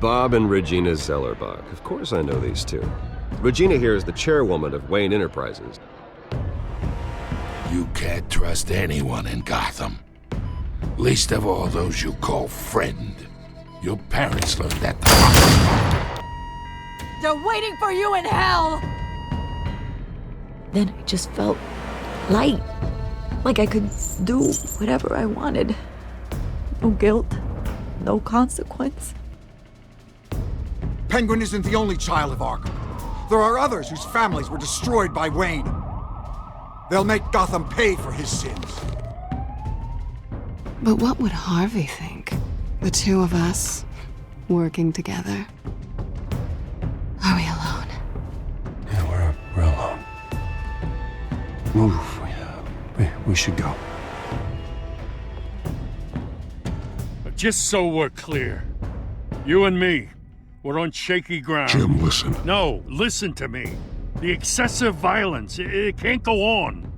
Bob and Regina Zellerbach. Of course I know these two. Regina here is the chairwoman of Wayne Enterprises. You can't trust anyone in Gotham. Least of all those you call friend. Your parents learned that. They're waiting for you in hell! Then I just felt light. Like I could do whatever I wanted. No guilt, no consequence. Penguin isn't the only child of Arkham. There are others whose families were destroyed by Wayne. They'll make Gotham pay for his sins. But what would Harvey think? The two of us, working together. Are we alone? Yeah, we're alone. Move. We should go. Just so we're clear, you and me, we're on shaky ground. Jim, listen. No, listen to me. The excessive violence, it can't go on.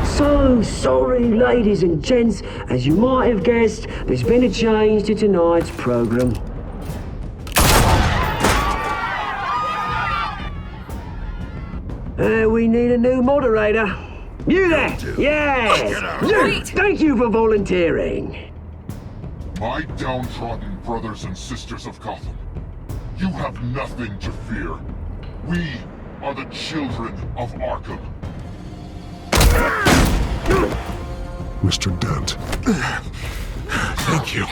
So sorry, ladies and gents. As you might have guessed, there's been a change to tonight's program. We need a new moderator. You there? Yes! You! Thank you for volunteering. My downtrodden brothers and sisters of Gotham, you have nothing to fear. We are the children of Arkham. Mr. Dent. Thank you.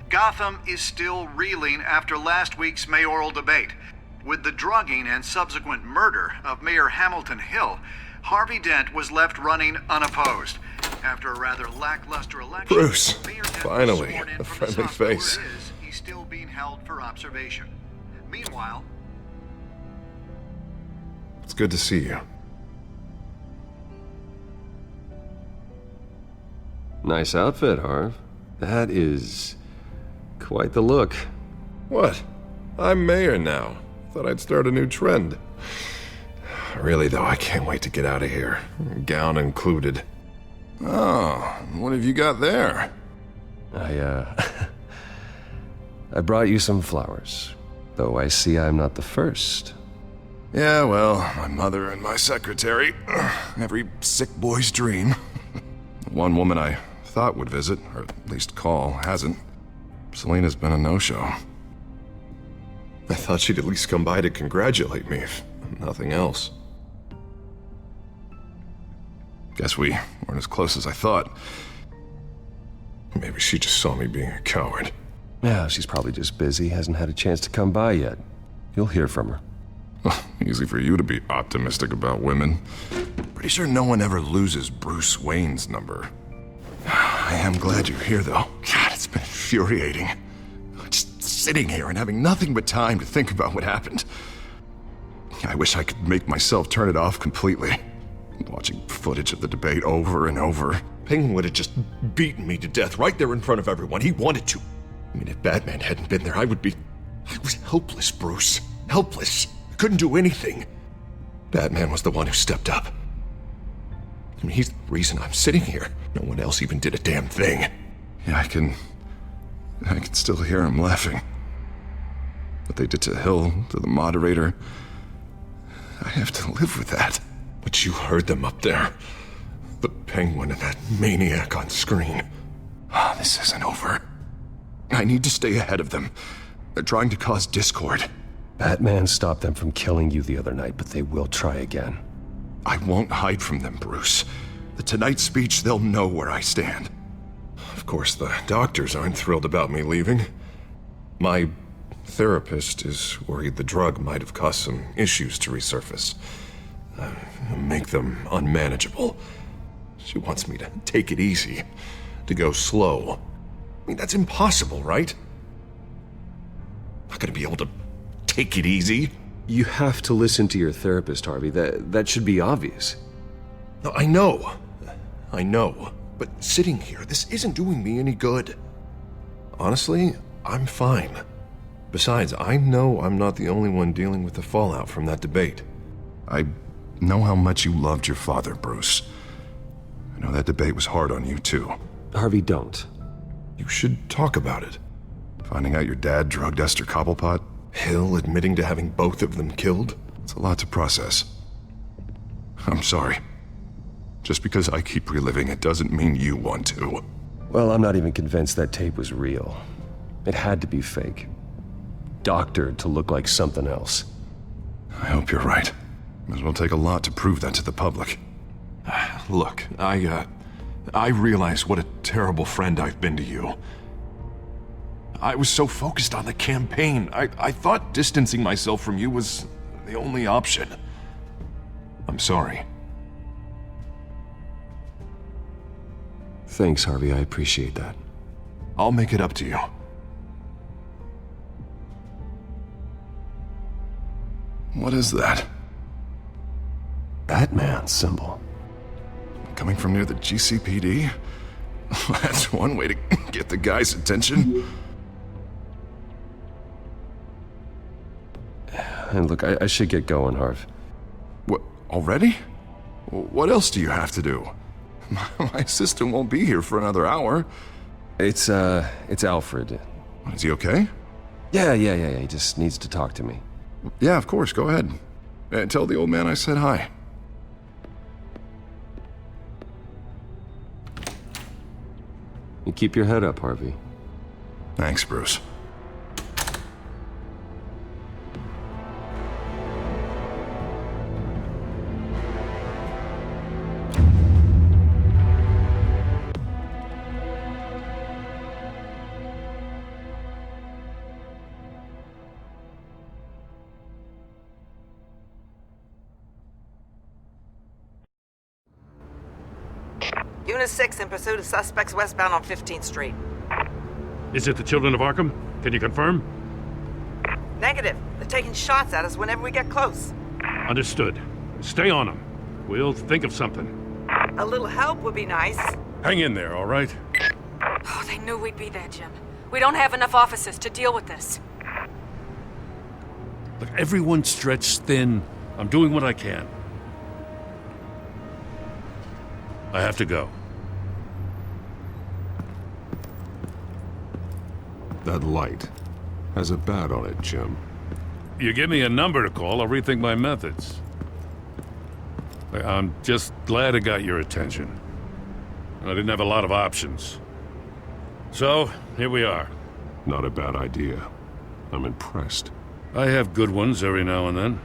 Gotham is still reeling after last week's mayoral debate. With the drugging and subsequent murder of Mayor Hamilton Hill, Harvey Dent was left running unopposed. After a rather lackluster election, Bruce, Mayor Dent was finally, sworn in a from friendly his hospital face. where it is, he's still being held for observation. Meanwhile, It's good to see you. Nice outfit, Harv. That is quite the look. What? I'm mayor now. Thought I'd start a new trend. Really, though, I can't wait to get out of here. Gown included. Oh, what have you got there? I brought you some flowers. Though I see I'm not the first. Yeah, well, my mother and my secretary. Every sick boy's dream. One woman I thought would visit, or at least call, hasn't. Selena's been a no-show. I thought she'd at least come by to congratulate me, if nothing else. Guess we weren't as close as I thought. Maybe she just saw me being a coward. Yeah, she's probably just busy, hasn't had a chance to come by yet. You'll hear from her. Easy for you to be optimistic about women. Pretty sure no one ever loses Bruce Wayne's number. I am glad you're here, though. God, it's been infuriating. Just sitting here and having nothing but time to think about what happened. I wish I could make myself turn it off completely. Watching footage of the debate over and over. Penguin would have just beaten me to death right there in front of everyone. He wanted to. I mean, if Batman hadn't been there, I was helpless, Bruce. Helpless. I couldn't do anything. Batman was the one who stepped up. I mean, he's the reason I'm sitting here. No one else even did a damn thing. Yeah, I can still hear him laughing. What they did to Hill, to the moderator, I have to live with that. But you heard them up there. The Penguin and that maniac on screen. This isn't over. I need to stay ahead of them. They're trying to cause discord. Batman stopped them from killing you the other night, but they will try again. I won't hide from them, Bruce. The Tonight speech, they'll know where I stand. Of course, the doctors aren't thrilled about me leaving. My therapist is worried the drug might have caused some issues to resurface. Make them unmanageable. She wants me to take it easy. to go slow. I mean, that's impossible, right? Not gonna be able to take it easy. You have to listen to your therapist, Harvey. That should be obvious. No, I know. But sitting here, this isn't doing me any good. Honestly, I'm fine. Besides, I know I'm not the only one dealing with the fallout from that debate. I know how much you loved your father, Bruce. I know that debate was hard on you, too. Harvey, don't. You should talk about it. Finding out your dad drugged Esther Cobblepot, Hill admitting to having both of them killed. It's a lot to process. I'm sorry. Just because I keep reliving it doesn't mean you want to. Well, I'm not even convinced that tape was real. It had to be fake. Doctored to look like something else. I hope you're right. It will take a lot to prove that to the public. Look, I realize what a terrible friend I've been to you. I was so focused on the campaign. I thought distancing myself from you was the only option. I'm sorry. Thanks, Harvey. I appreciate that. I'll make it up to you. What is that? Batman symbol. Coming from near the GCPD? That's one way to get the guy's attention. And look, I should get going, Harv. What, already? What else do you have to do? My assistant won't be here for another hour. It's Alfred. Is he okay? Yeah. He just needs to talk to me. Yeah, of course, go ahead. Tell the old man I said hi. You keep your head up, Harvey. Thanks, Bruce. Unit 6 in pursuit of suspects westbound on 15th Street. Is it the Children of Arkham? Can you confirm? Negative. They're taking shots at us whenever we get close. Understood. Stay on them. We'll think of something. A little help would be nice. Hang in there, all right? Oh, they knew we'd be there, Jim. We don't have enough officers to deal with this. Look, everyone's stretched thin. I'm doing what I can. I have to go. That light has a bat on it, Jim. You give me a number to call, I'll rethink my methods. I'm just glad I got your attention. I didn't have a lot of options. So, here we are. Not a bad idea. I'm impressed. I have good ones every now and then.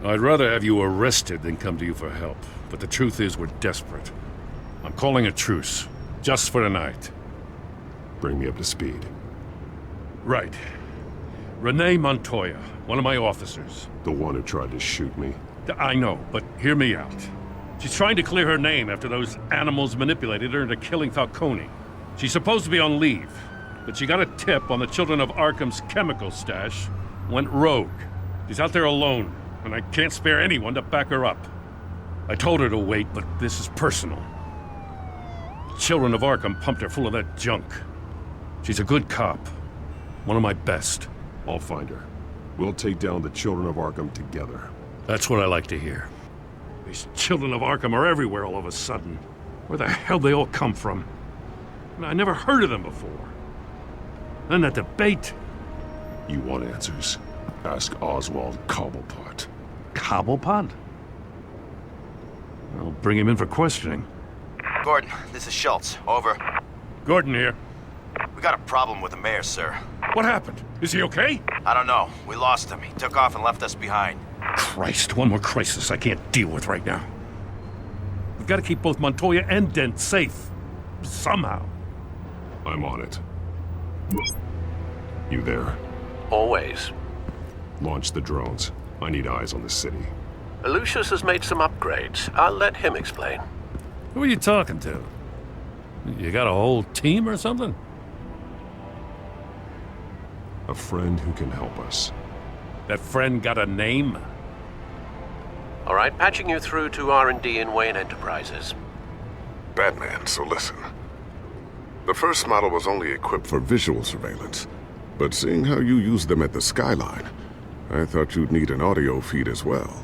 I'd rather have you arrested than come to you for help. But the truth is, we're desperate. I'm calling a truce, just for tonight. Bring me up to speed. Right. Renee Montoya, one of my officers. The one who tried to shoot me? I know, but hear me out. She's trying to clear her name after those animals manipulated her into killing Falcone. She's supposed to be on leave, but she got a tip on the Children of Arkham's chemical stash, went rogue. She's out there alone, and I can't spare anyone to back her up. I told her to wait, but this is personal. Children of Arkham pumped her full of that junk. She's a good cop. One of my best. I'll find her. We'll take down the Children of Arkham together. That's what I like to hear. These Children of Arkham are everywhere all of a sudden. Where the hell they all come from? I never heard of them before. Then that debate. You want answers? Ask Oswald Cobblepot. Cobblepot? I'll bring him in for questioning. Gordon, this is Schultz. Over. Gordon here. We got a problem with the mayor, sir. What happened? Is he okay? I don't know. We lost him. He took off and left us behind. Christ, one more crisis I can't deal with right now. We've got to keep both Montoya and Dent safe. Somehow. I'm on it. You there? Always. Launch the drones. I need eyes on the city. Lucius has made some upgrades. I'll let him explain. Who are you talking to? You got a whole team or something? A friend who can help us. That friend got a name? All right, patching you through to R&D in Wayne Enterprises. Batman, so listen. The first model was only equipped for visual surveillance, but seeing how you use them at the Skyline, I thought you'd need an audio feed as well.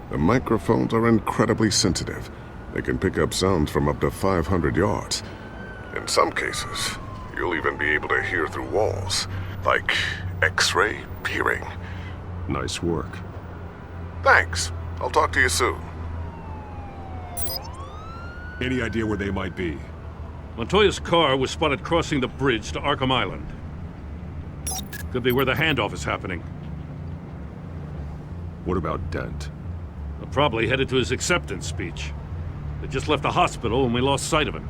The microphones are incredibly sensitive. They can pick up sounds from up to 500 yards. In some cases, you'll even be able to hear through walls, like X-ray peering. Nice work. Thanks. I'll talk to you soon. Any idea where they might be? Montoya's car was spotted crossing the bridge to Arkham Island. Could be where the handoff is happening. What about Dent? Probably headed to his acceptance speech. They just left the hospital and we lost sight of him.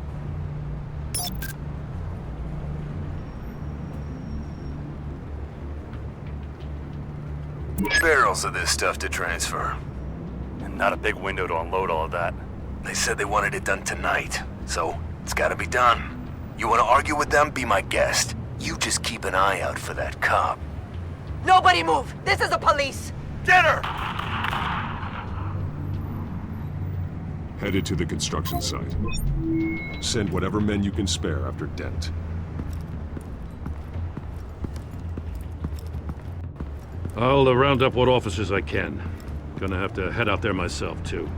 Barrels of this stuff to transfer. And not a big window to unload all of that. They said they wanted it done tonight, so it's gotta be done. You wanna argue with them? Be my guest. You just keep an eye out for that cop. Nobody move! This is the police! Get her! Headed to the construction site. Send whatever men you can spare after Dent. I'll round up what officers I can. Gonna have to head out there myself, too.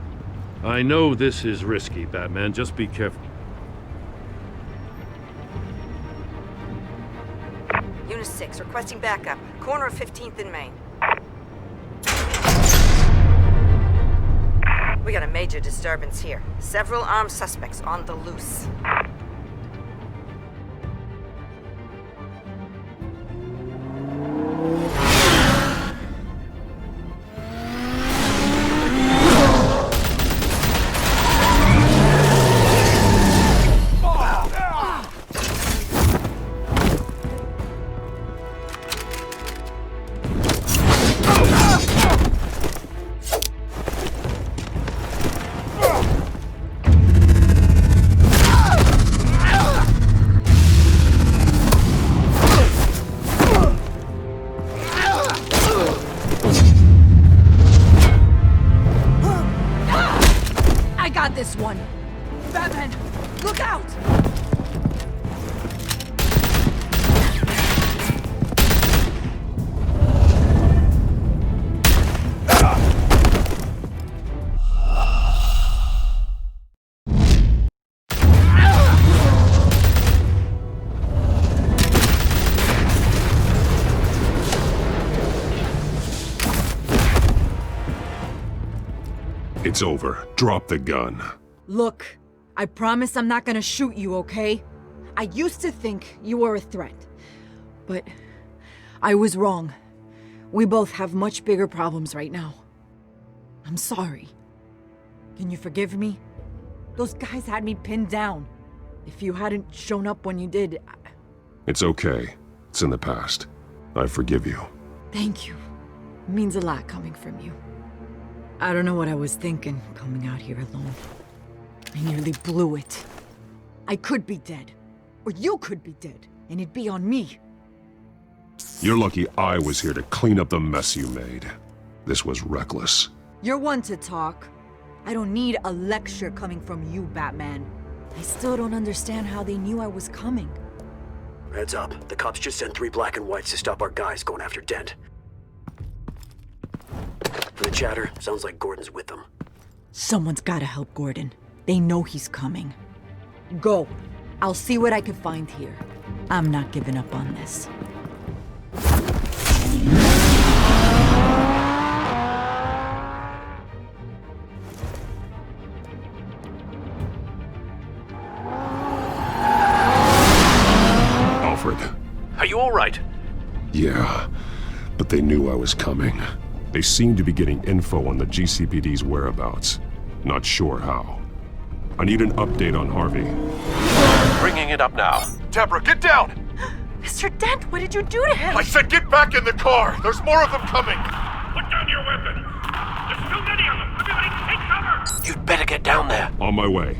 I know this is risky, Batman. Just be careful. Unit 6, requesting backup. Corner of 15th and Main. We got a major disturbance here. Several armed suspects on the loose. This one. Batman, look out! It's over. Drop the gun. Look, I promise I'm not gonna shoot you, okay? I used to think you were a threat, but I was wrong. We both have much bigger problems right now. I'm sorry. Can you forgive me? Those guys had me pinned down. If you hadn't shown up when you did, It's okay. It's in the past. I forgive you. Thank you. It means a lot coming from you. I don't know what I was thinking, coming out here alone. I nearly blew it. I could be dead. Or you could be dead, and it'd be on me. You're lucky I was here to clean up the mess you made. This was reckless. You're one to talk. I don't need a lecture coming from you, Batman. I still don't understand how they knew I was coming. Heads up. The cops just sent 3 black and whites to stop our guys going after Dent. From the chatter, sounds like Gordon's with them. Someone's gotta help Gordon. They know he's coming. Go. I'll see what I can find here. I'm not giving up on this. Alfred. Are you all right? Yeah, but they knew I was coming. They seemed to be getting info on the GCPD's whereabouts. Not sure how. I need an update on Harvey. Bringing it up now. Deborah, get down! Mr. Dent, what did you do to him? I said get back in the car! There's more of them coming! Put down your weapon! There's too many of them! Everybody take cover! You'd better get down there. On my way.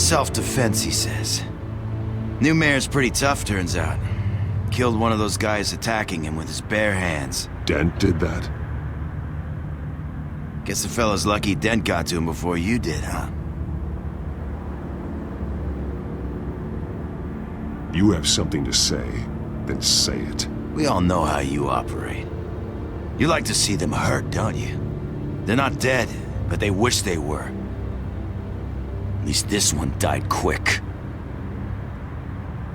Self-defense, he says. New mayor's pretty tough, turns out. Killed one of those guys attacking him with his bare hands. Dent did that? Guess the fella's lucky Dent got to him before you did, huh? You have something to say, then say it. We all know how you operate. You like to see them hurt, don't you? They're not dead, but they wish they were. At least this one died quick.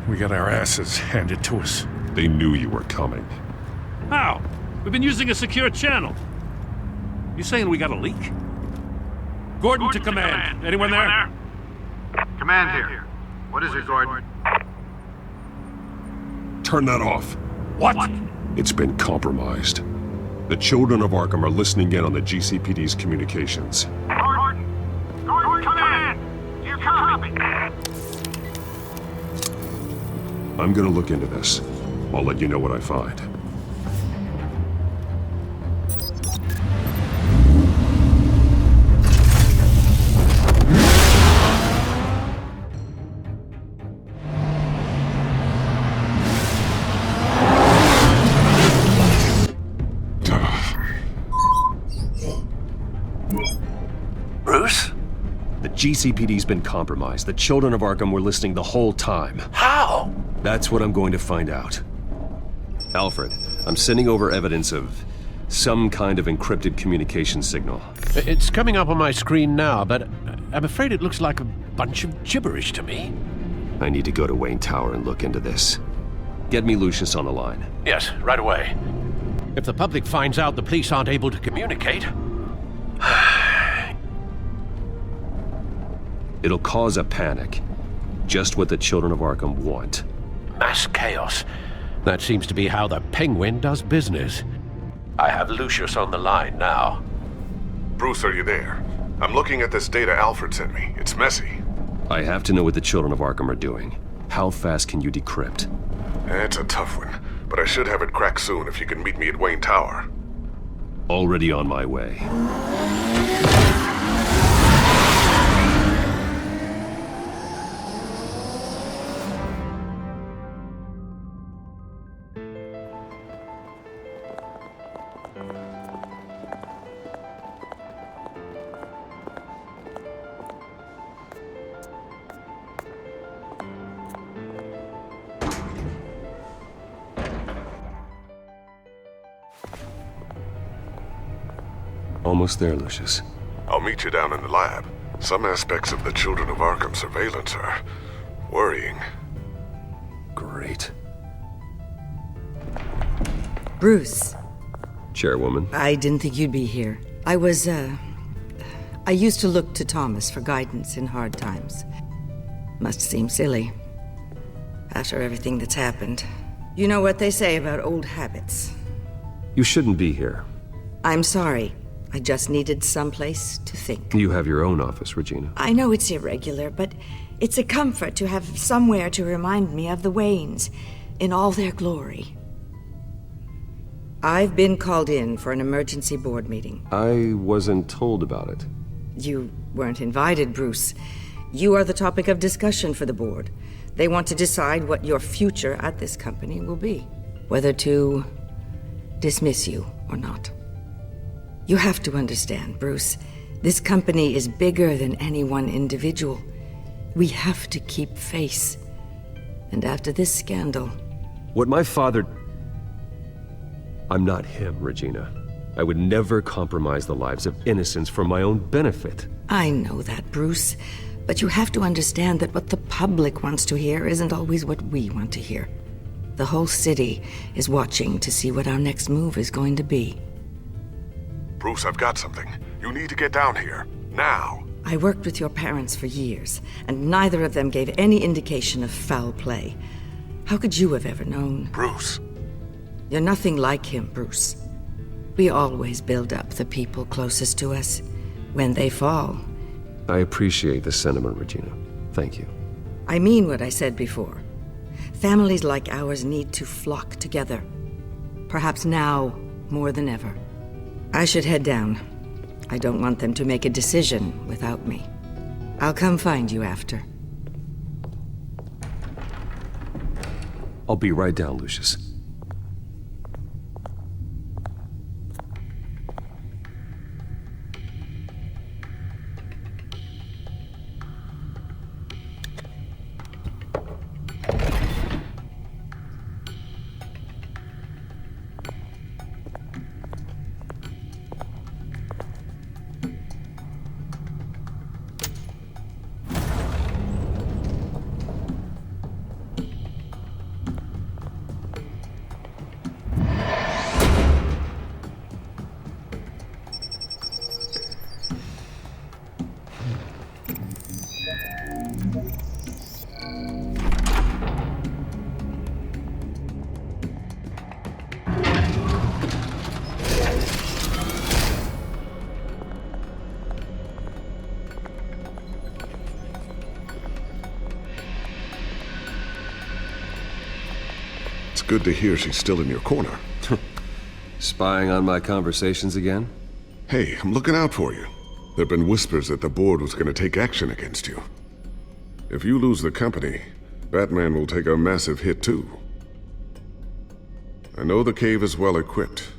We got our asses handed to us. They knew you were coming. How? We've been using a secure channel. You saying we got a leak? Gordon to command. Anyone there? Command here. What is it, Gordon? Turn that off. What? It's been compromised. The children of Arkham are listening in on the GCPD's communications. Gordon, command! You copy? I'm gonna look into this. I'll let you know what I find. Bruce? The GCPD's been compromised. The children of Arkham were listening the whole time. How? That's what I'm going to find out. Alfred, I'm sending over evidence of some kind of encrypted communication signal. It's coming up on my screen now, but I'm afraid it looks like a bunch of gibberish to me. I need to go to Wayne Tower and look into this. Get me Lucius on the line. Yes, right away. If the public finds out the police aren't able to communicate... It'll cause a panic. Just what the children of Arkham want. Mass chaos. That seems to be how the Penguin does business. I have Lucius on the line now. Bruce, are you there? I'm looking at this data Alfred sent me. It's messy. I have to know what the children of Arkham are doing. How fast can you decrypt? It's a tough one, but I should have it cracked soon if you can meet me at Wayne Tower. Already on my way. Almost there, Lucius. I'll meet you down in the lab. Some aspects of the Children of Arkham surveillance are worrying. Great. Bruce. Chairwoman. I didn't think you'd be here. I used to look to Thomas for guidance in hard times. Must seem silly. After everything that's happened. You know what they say about old habits. You shouldn't be here. I'm sorry. I just needed someplace to think. You have your own office, Regina. I know it's irregular, but it's a comfort to have somewhere to remind me of the Waynes in all their glory. I've been called in for an emergency board meeting. I wasn't told about it. You weren't invited, Bruce. You are the topic of discussion for the board. They want to decide what your future at this company will be. Whether to dismiss you or not. You have to understand, Bruce. This company is bigger than any one individual. We have to keep face. And after this scandal... What my father... I'm not him, Regina. I would never compromise the lives of innocents for my own benefit. I know that, Bruce. But you have to understand that what the public wants to hear isn't always what we want to hear. The whole city is watching to see what our next move is going to be. Bruce, I've got something. You need to get down here. Now. I worked with your parents for years, and neither of them gave any indication of foul play. How could you have ever known? Bruce. You're nothing like him, Bruce. We always build up the people closest to us. When they fall... I appreciate the sentiment, Regina. Thank you. I mean what I said before. Families like ours need to flock together. Perhaps now more than ever. I should head down. I don't want them to make a decision without me. I'll come find you after. I'll be right down, Lucius. Good to hear she's still in your corner. Spying on my conversations again? Hey, I'm looking out for you. There've been whispers that the board was going to take action against you. If you lose the company, Batman will take a massive hit too. I know the cave is well equipped,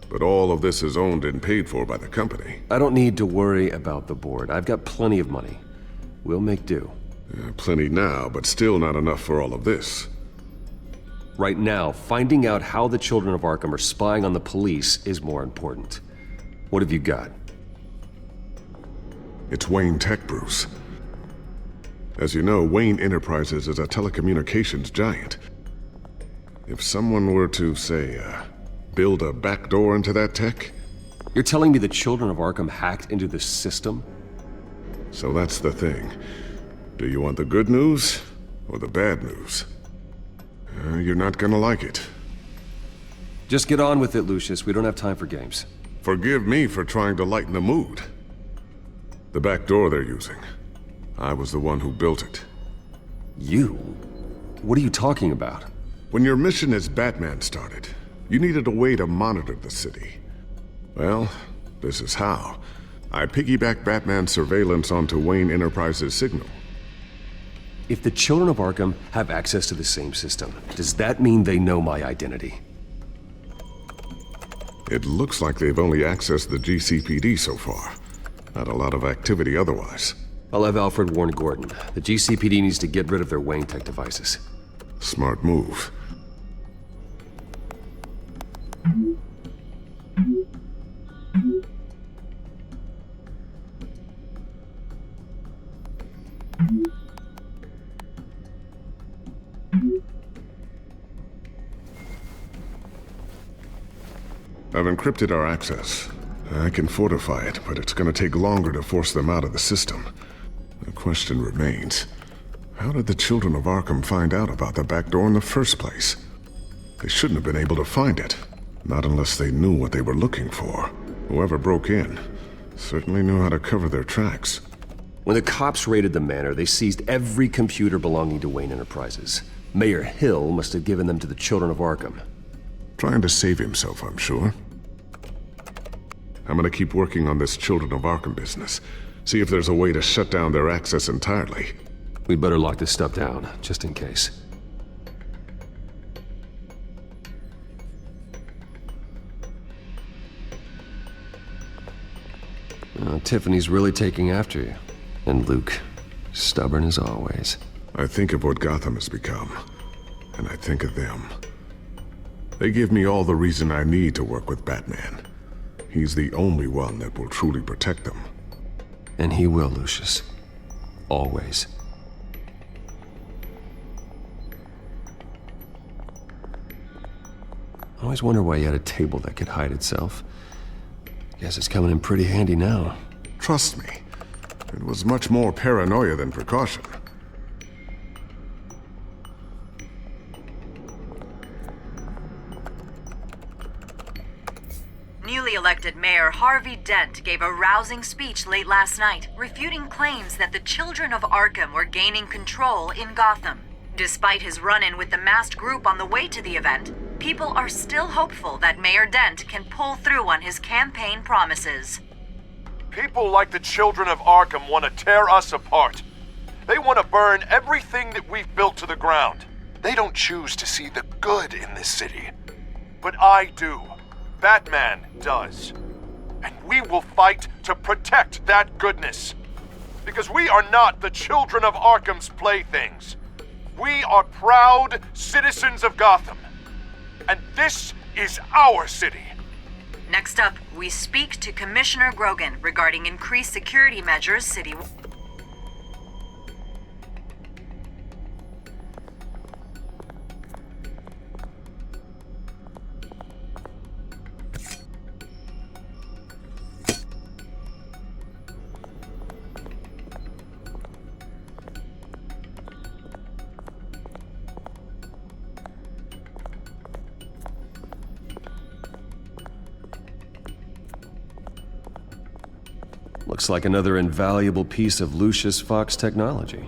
but all of this is owned and paid for by the company. I don't need to worry about the board. I've got plenty of money. We'll make do. Plenty now, but still not enough for all of this. Right now, finding out how the children of Arkham are spying on the police is more important. What have you got? It's Wayne Tech, Bruce. As you know, Wayne Enterprises is a telecommunications giant. If someone were to, say, build a backdoor into that tech... You're telling me the children of Arkham hacked into the system? So that's the thing. Do you want the good news or the bad news? You're not gonna like it. Just get on with it, Lucius. We don't have time for games. Forgive me for trying to lighten the mood. The back door they're using. I was the one who built it. You? What are you talking about? When your mission as Batman started, you needed a way to monitor the city. Well, this is how. I piggybacked Batman's surveillance onto Wayne Enterprises' signal. If the children of Arkham have access to the same system, does that mean they know my identity? It looks like they've only accessed the GCPD so far. Not a lot of activity otherwise. I'll have Alfred warn Gordon. The GCPD needs to get rid of their Wayne Tech devices. Smart move. I've encrypted our access. I can fortify it, but it's gonna take longer to force them out of the system. The question remains, how did the children of Arkham find out about the back door in the first place? They shouldn't have been able to find it. Not unless they knew what they were looking for. Whoever broke in certainly knew how to cover their tracks. When the cops raided the manor, they seized every computer belonging to Wayne Enterprises. Mayor Hill must have given them to the children of Arkham. Trying to save himself, I'm sure. I'm gonna keep working on this Children of Arkham business. See if there's a way to shut down their access entirely. We'd better lock this stuff down, just in case. Tiffany's really taking after you. And Luke, stubborn as always. I think of what Gotham has become, and I think of them. They give me all the reason I need to work with Batman. He's the only one that will truly protect them. And he will, Lucius. Always. I always wonder why you had a table that could hide itself. Guess it's coming in pretty handy now. Trust me, it was much more paranoia than precaution. Newly elected Mayor Harvey Dent gave a rousing speech late last night, refuting claims that the children of Arkham were gaining control in Gotham. Despite his run-in with the masked group on the way to the event, people are still hopeful that Mayor Dent can pull through on his campaign promises. People like the children of Arkham want to tear us apart. They want to burn everything that we've built to the ground. They don't choose to see the good in this city. But I do. Batman does. And we will fight to protect that goodness. Because we are not the children of Arkham's playthings. We are proud citizens of Gotham. And this is our city. Next up, we speak to Commissioner Grogan regarding increased security measures citywide. Looks like another invaluable piece of Lucius Fox technology.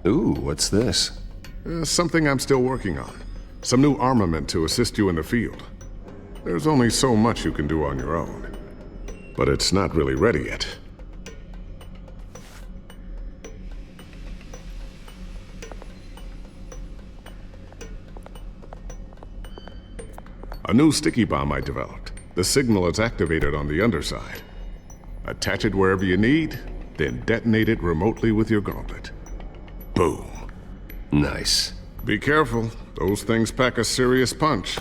Ooh, what's this? Something I'm still working on. Some new armament to assist you in the field. There's only so much you can do on your own. But it's not really ready yet. A new sticky bomb I developed. The signal is activated on the underside. Attach it wherever you need, then detonate it remotely with your gauntlet. Boom. Nice. Be careful. Those things pack a serious punch.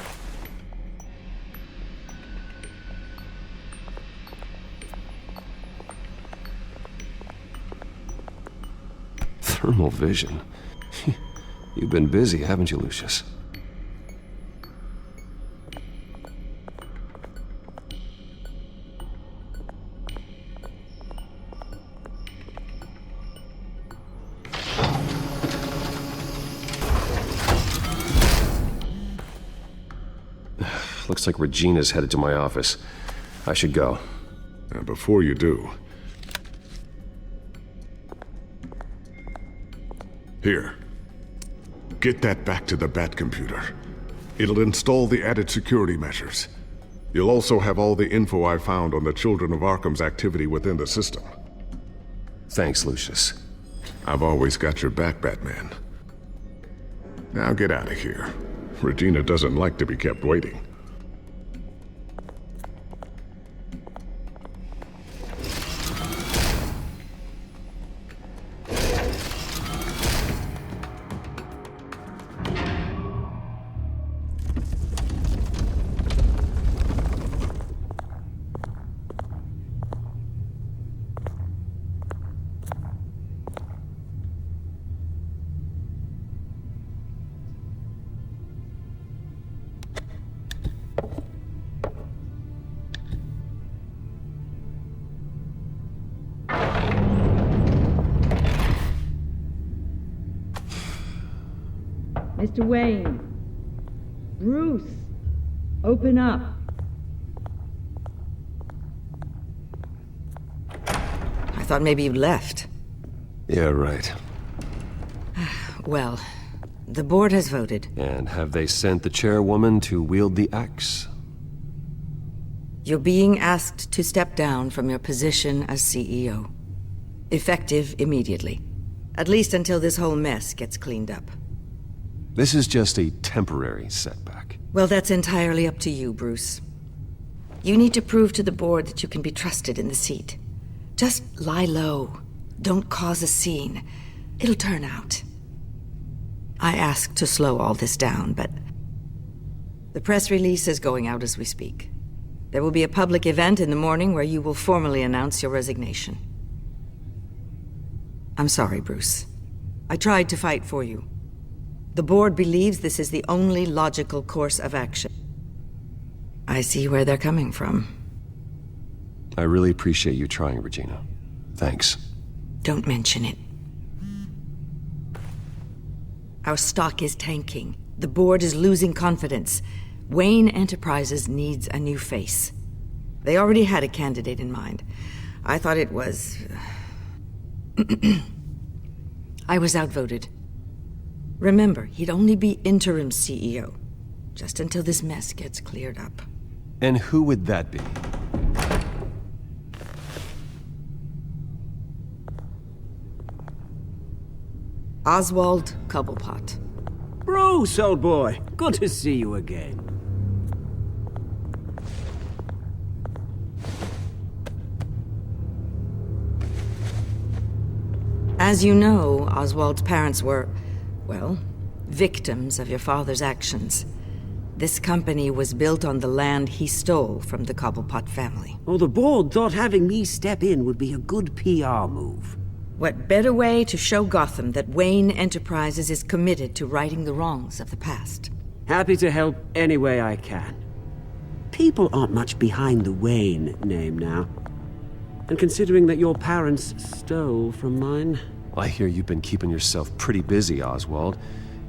Thermal vision. You've been busy, haven't you, Lucius? Looks like Regina's headed to my office. I should go. Before you do... Here. Get that back to the Bat computer. It'll install the added security measures. You'll also have all the info I found on the Children of Arkham's activity within the system. Thanks, Lucius. I've always got your back, Batman. Now get out of here. Regina doesn't like to be kept waiting. Mr. Wayne. Bruce. Open up. I thought maybe you left. Yeah, right. Well, the board has voted. And have they sent the chairwoman to wield the axe? You're being asked to step down from your position as CEO. Effective immediately. At least until this whole mess gets cleaned up. This is just a temporary setback. Well, that's entirely up to you, Bruce. You need to prove to the board that you can be trusted in the seat. Just lie low. Don't cause a scene. It'll turn out. I asked to slow all this down, but... the press release is going out as we speak. There will be a public event in the morning where you will formally announce your resignation. I'm sorry, Bruce. I tried to fight for you. The board believes this is the only logical course of action. I see where they're coming from. I really appreciate you trying, Regina. Thanks. Don't mention it. Our stock is tanking. The board is losing confidence. Wayne Enterprises needs a new face. They already had a candidate in mind. I thought it was... I was outvoted. Remember, he'd only be interim CEO, just until this mess gets cleared up. And who would that be? Oswald Cobblepot. Bruce, old boy. Good to see you again. As you know, Oswald's parents were, well, victims of your father's actions. This company was built on the land he stole from the Cobblepot family. Oh, the board thought having me step in would be a good PR move. What better way to show Gotham that Wayne Enterprises is committed to righting the wrongs of the past? Happy to help any way I can. People aren't much behind the Wayne name now. And considering that your parents stole from mine... I hear you've been keeping yourself pretty busy, Oswald.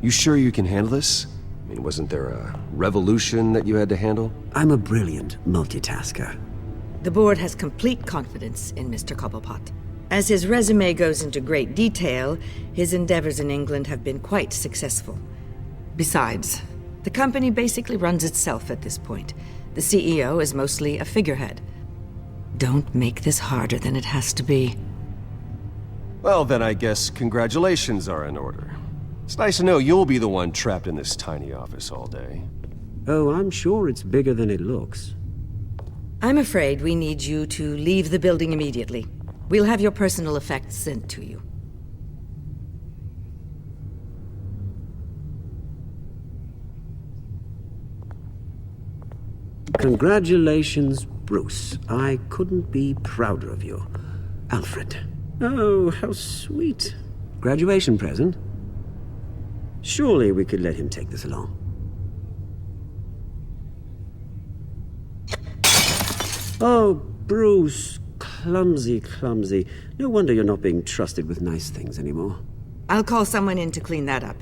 You sure you can handle this? I mean, wasn't there a revolution that you had to handle? I'm a brilliant multitasker. The board has complete confidence in Mr. Cobblepot. As his resume goes into great detail, his endeavors in England have been quite successful. Besides, the company basically runs itself at this point. The CEO is mostly a figurehead. Don't make this harder than it has to be. Well, then I guess congratulations are in order. It's nice to know you'll be the one trapped in this tiny office all day. Oh, I'm sure it's bigger than it looks. I'm afraid we need you to leave the building immediately. We'll have your personal effects sent to you. Congratulations, Bruce. I couldn't be prouder of you. Alfred. Oh, how sweet. Graduation present? Surely we could let him take this along. Oh, Bruce. Clumsy, clumsy. No wonder you're not being trusted with nice things anymore. I'll call someone in to clean that up.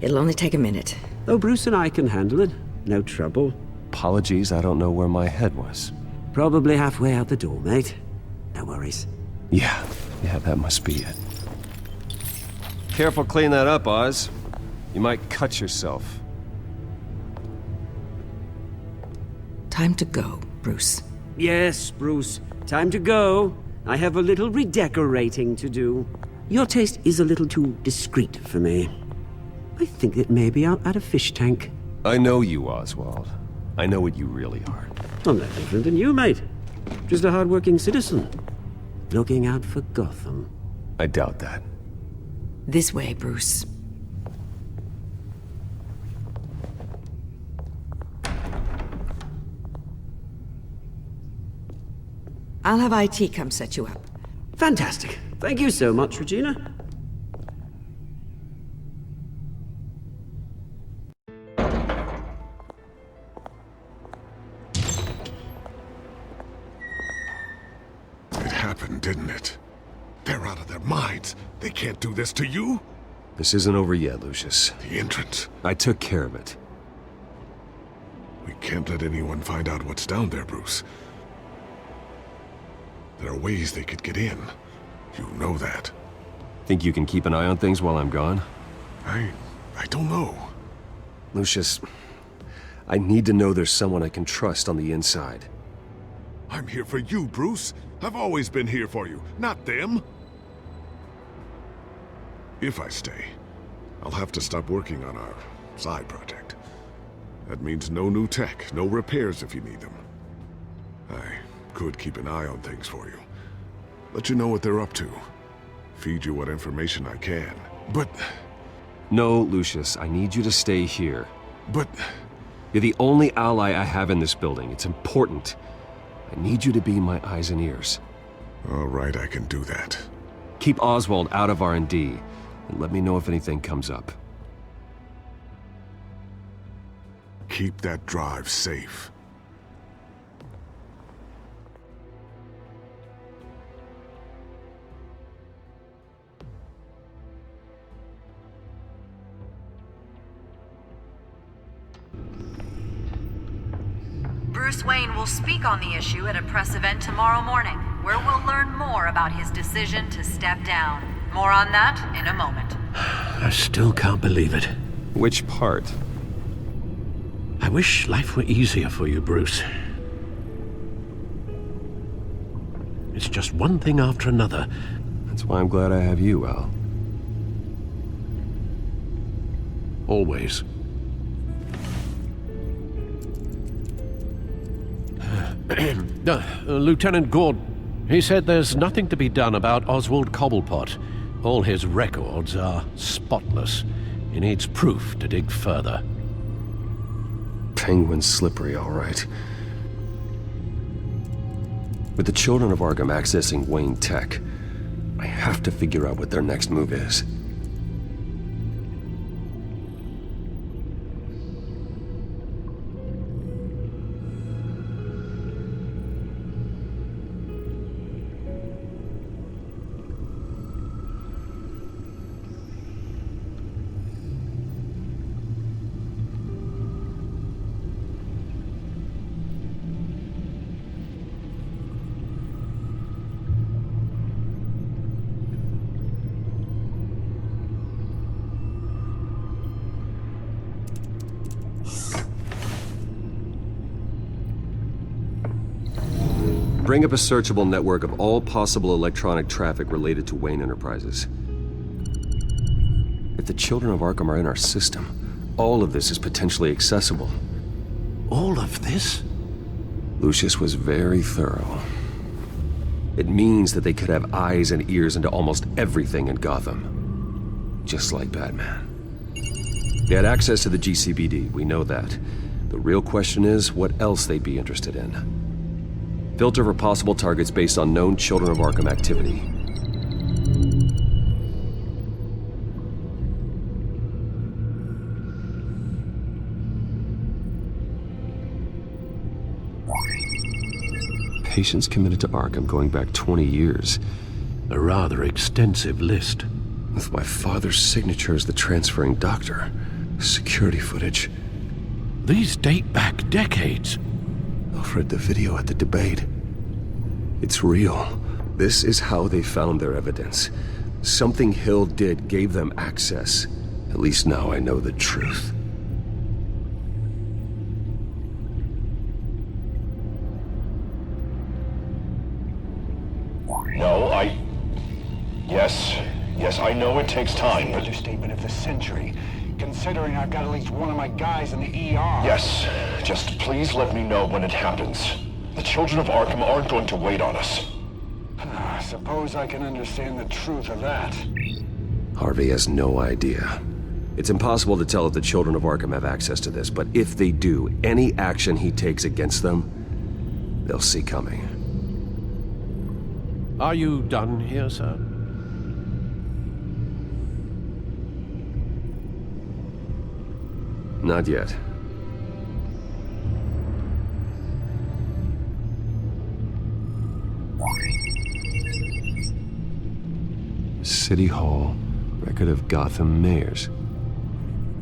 It'll only take a minute. Oh, Bruce and I can handle it. No trouble. Apologies, I don't know where my head was. Probably halfway out the door, mate. No worries. Yeah, that must be it. Careful clean that up, Oz. You might cut yourself. Time to go, Bruce. Yes, Bruce. Time to go. I have a little redecorating to do. Your taste is a little too discreet for me. I think that maybe I'll add a fish tank. I know you, Oswald. I know what you really are. I'm no different than you, mate. Just a hard-working citizen. Looking out for Gotham. I doubt that. This way, Bruce. I'll have IT come set you up. Fantastic. Thank you so much, Regina. It happened, didn't it? They're out of their minds. They can't do this to you. This isn't over yet, Lucius. The entrance. I took care of it. We can't let anyone find out what's down there, Bruce. There are ways they could get in. You know that. Think you can keep an eye on things while I'm gone? I don't know. Lucius, I need to know there's someone I can trust on the inside. I'm here for you, Bruce. I've always been here for you, not them. If I stay, I'll have to stop working on our side project. That means no new tech, no repairs if you need them. I could keep an eye on things for you. Let you know what they're up to. Feed you what information I can. But... No, Lucius, I need you to stay here. But... You're the only ally I have in this building. It's important. I need you to be my eyes and ears. All right, I can do that. Keep Oswald out of R&D, and let me know if anything comes up. Keep that drive safe. Bruce Wayne will speak on the issue at a press event tomorrow morning, where we'll learn more about his decision to step down. More on that in a moment. I still can't believe it. Which part? I wish life were easier for you, Bruce. It's just one thing after another. That's why I'm glad I have you, Al. Always. Lieutenant Gordon, he said there's nothing to be done about Oswald Cobblepot. All his records are spotless. He needs proof to dig further. Penguin's slippery, all right. With the Children of Arkham accessing Wayne Tech, I have to figure out what their next move is. Bring up a searchable network of all possible electronic traffic related to Wayne Enterprises. If the Children of Arkham are in our system, all of this is potentially accessible. All of this? Lucius was very thorough. It means that they could have eyes and ears into almost everything in Gotham. Just like Batman. They had access to the GCPD, we know that. The real question is what else they'd be interested in. Filter for possible targets based on known Children of Arkham activity. Patients committed to Arkham going back 20 years. A rather extensive list. With my father's signature as the transferring doctor. Security footage. These date back decades. Alfred, the video at the debate. It's real. This is how they found their evidence. Something Hill did gave them access. At least now I know the truth. No, Yes, I know it takes time, but... Understatement of the century, considering I've got at least one of my guys in the ER. Yes, just please let me know when it happens. The Children of Arkham aren't going to wait on us. I suppose I can understand the truth of that. Harvey has no idea. It's impossible to tell if the Children of Arkham have access to this, but if they do, any action he takes against them, they'll see coming. Are you done here, sir? Not yet. City Hall, record of Gotham mayors.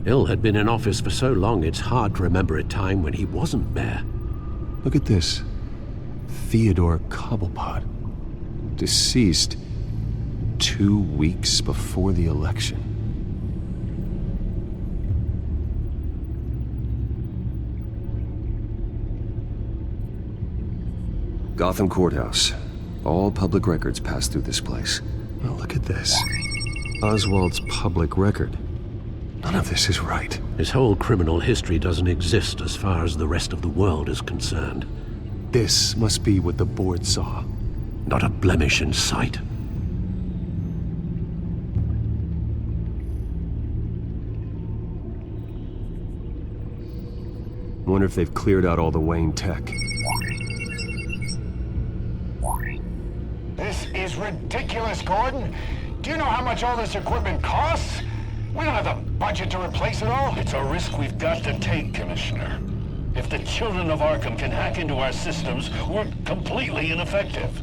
Hill had been in office for so long, it's hard to remember a time when he wasn't mayor. Look at this. Theodore Cobblepot. Deceased 2 weeks before the election. Gotham Courthouse. All public records pass through this place. Well, look at this. Oswald's public record. None of this is right. His whole criminal history doesn't exist as far as the rest of the world is concerned. This must be what the board saw. Not a blemish in sight. Wonder if they've cleared out all the Wayne tech. This is ridiculous, Gordon. Do you know how much all this equipment costs? We don't have the budget to replace it all. It's a risk we've got to take, Commissioner. If the Children of Arkham can hack into our systems, we're completely ineffective.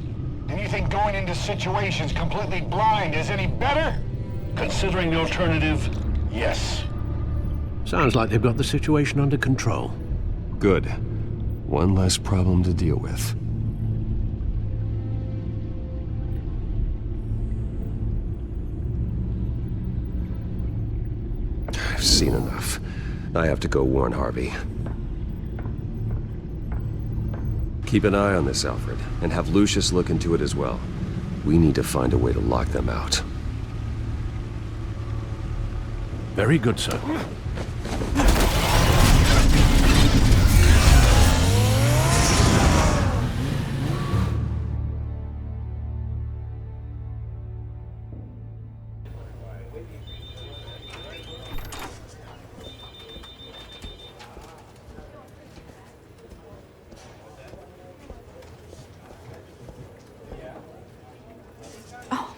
And you think going into situations completely blind is any better? Considering the alternative, yes. Sounds like they've got the situation under control. Good. One less problem to deal with. I've seen enough. I have to go warn Harvey. Keep an eye on this, Alfred, and have Lucius look into it as well. We need to find a way to lock them out. Very good, sir.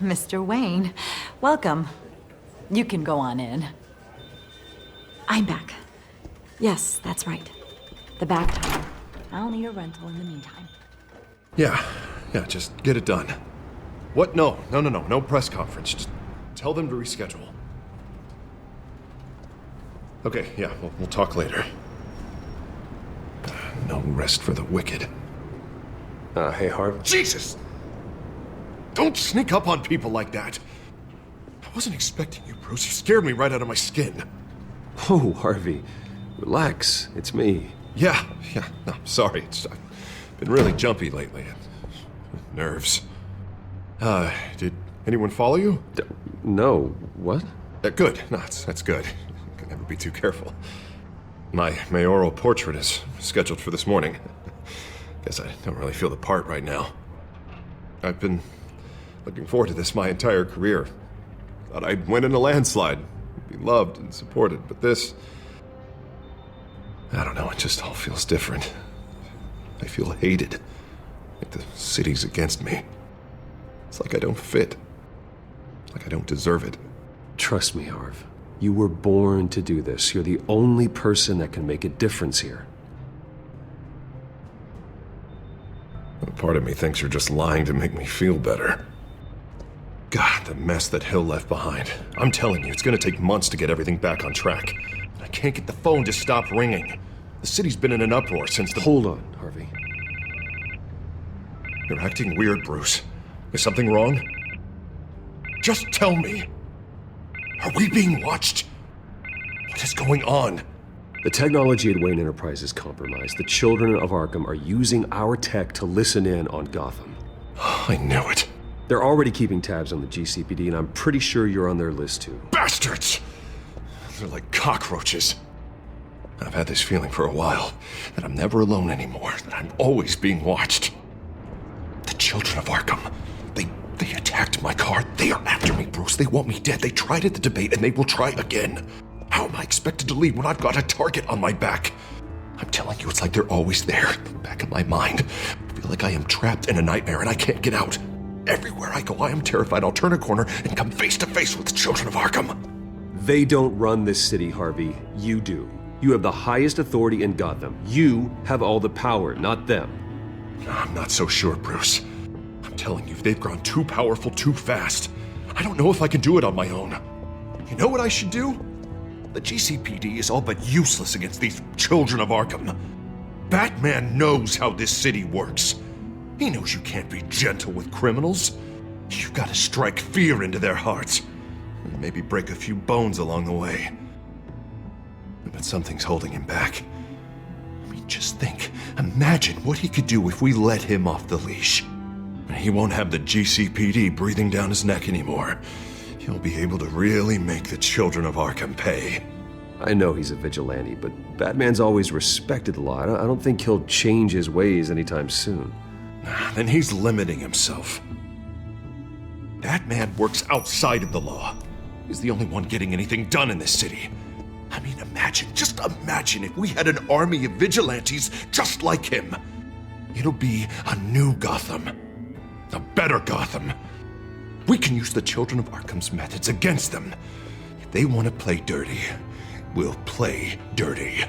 Mr. Wayne. Welcome. You can go on in. I'm back. Yes, that's right. The back tire. I'll need a rental in the meantime. Yeah, just get it done. What? No press conference. Just tell them to reschedule. Okay, yeah, we'll talk later. No rest for the wicked. Hey, Harv. Jesus! Don't sneak up on people like that. I wasn't expecting you, Bruce. You scared me right out of my skin. Oh, Harvey. Relax. It's me. Yeah, no, sorry. I've been really jumpy lately. Nerves. Did anyone follow you? No. What? Good. No, that's good. Can never be too careful. My mayoral portrait is scheduled for this morning. Guess I don't really feel the part right now. I've been looking forward to this my entire career. Thought I'd win in a landslide, be loved and supported, but this... I don't know, it just all feels different. I feel hated. Like the city's against me. It's like I don't fit. Like I don't deserve it. Trust me, Harv. You were born to do this. You're the only person that can make a difference here. Part of me thinks you're just lying to make me feel better. God, the mess that Hill left behind. I'm telling you, it's gonna take months to get everything back on track. I can't get the phone to stop ringing. The city's been in an uproar since the... Hold on, Harvey. You're acting weird, Bruce. Is something wrong? Just tell me. Are we being watched? What is going on? The technology at Wayne Enterprise is compromised. The children of Arkham are using our tech to listen in on Gotham. I knew it. They're already keeping tabs on the GCPD, and I'm pretty sure you're on their list too. Bastards! They're like cockroaches. I've had this feeling for a while, that I'm never alone anymore, that I'm always being watched. The children of Arkham, they attacked my car. They are after me, Bruce. They want me dead. They tried at the debate, and they will try again. How am I expected to leave when I've got a target on my back? I'm telling you, it's like they're always there, in the back of my mind. I feel like I am trapped in a nightmare and I can't get out. Everywhere I go, I am terrified I'll turn a corner and come face to face with the children of Arkham. They don't run this city, Harvey. You do. You have the highest authority in Gotham. You have all the power, not them. I'm not so sure, Bruce. I'm telling you, they've grown too powerful too fast. I don't know if I can do it on my own. You know what I should do? The GCPD is all but useless against these children of Arkham. Batman knows how this city works. He knows you can't be gentle with criminals. You've got to strike fear into their hearts. And maybe break a few bones along the way. But something's holding him back. I mean, just think. Imagine what he could do if we let him off the leash. He won't have the GCPD breathing down his neck anymore. He'll be able to really make the children of Arkham pay. I know he's a vigilante, but Batman's always respected the law. I don't think he'll change his ways anytime soon. Then he's limiting himself. Batman works outside of the law. He's the only one getting anything done in this city. I mean, just imagine if we had an army of vigilantes just like him. It'll be a new Gotham. A better Gotham. We can use the children of Arkham's methods against them. If they want to play dirty, we'll play dirty.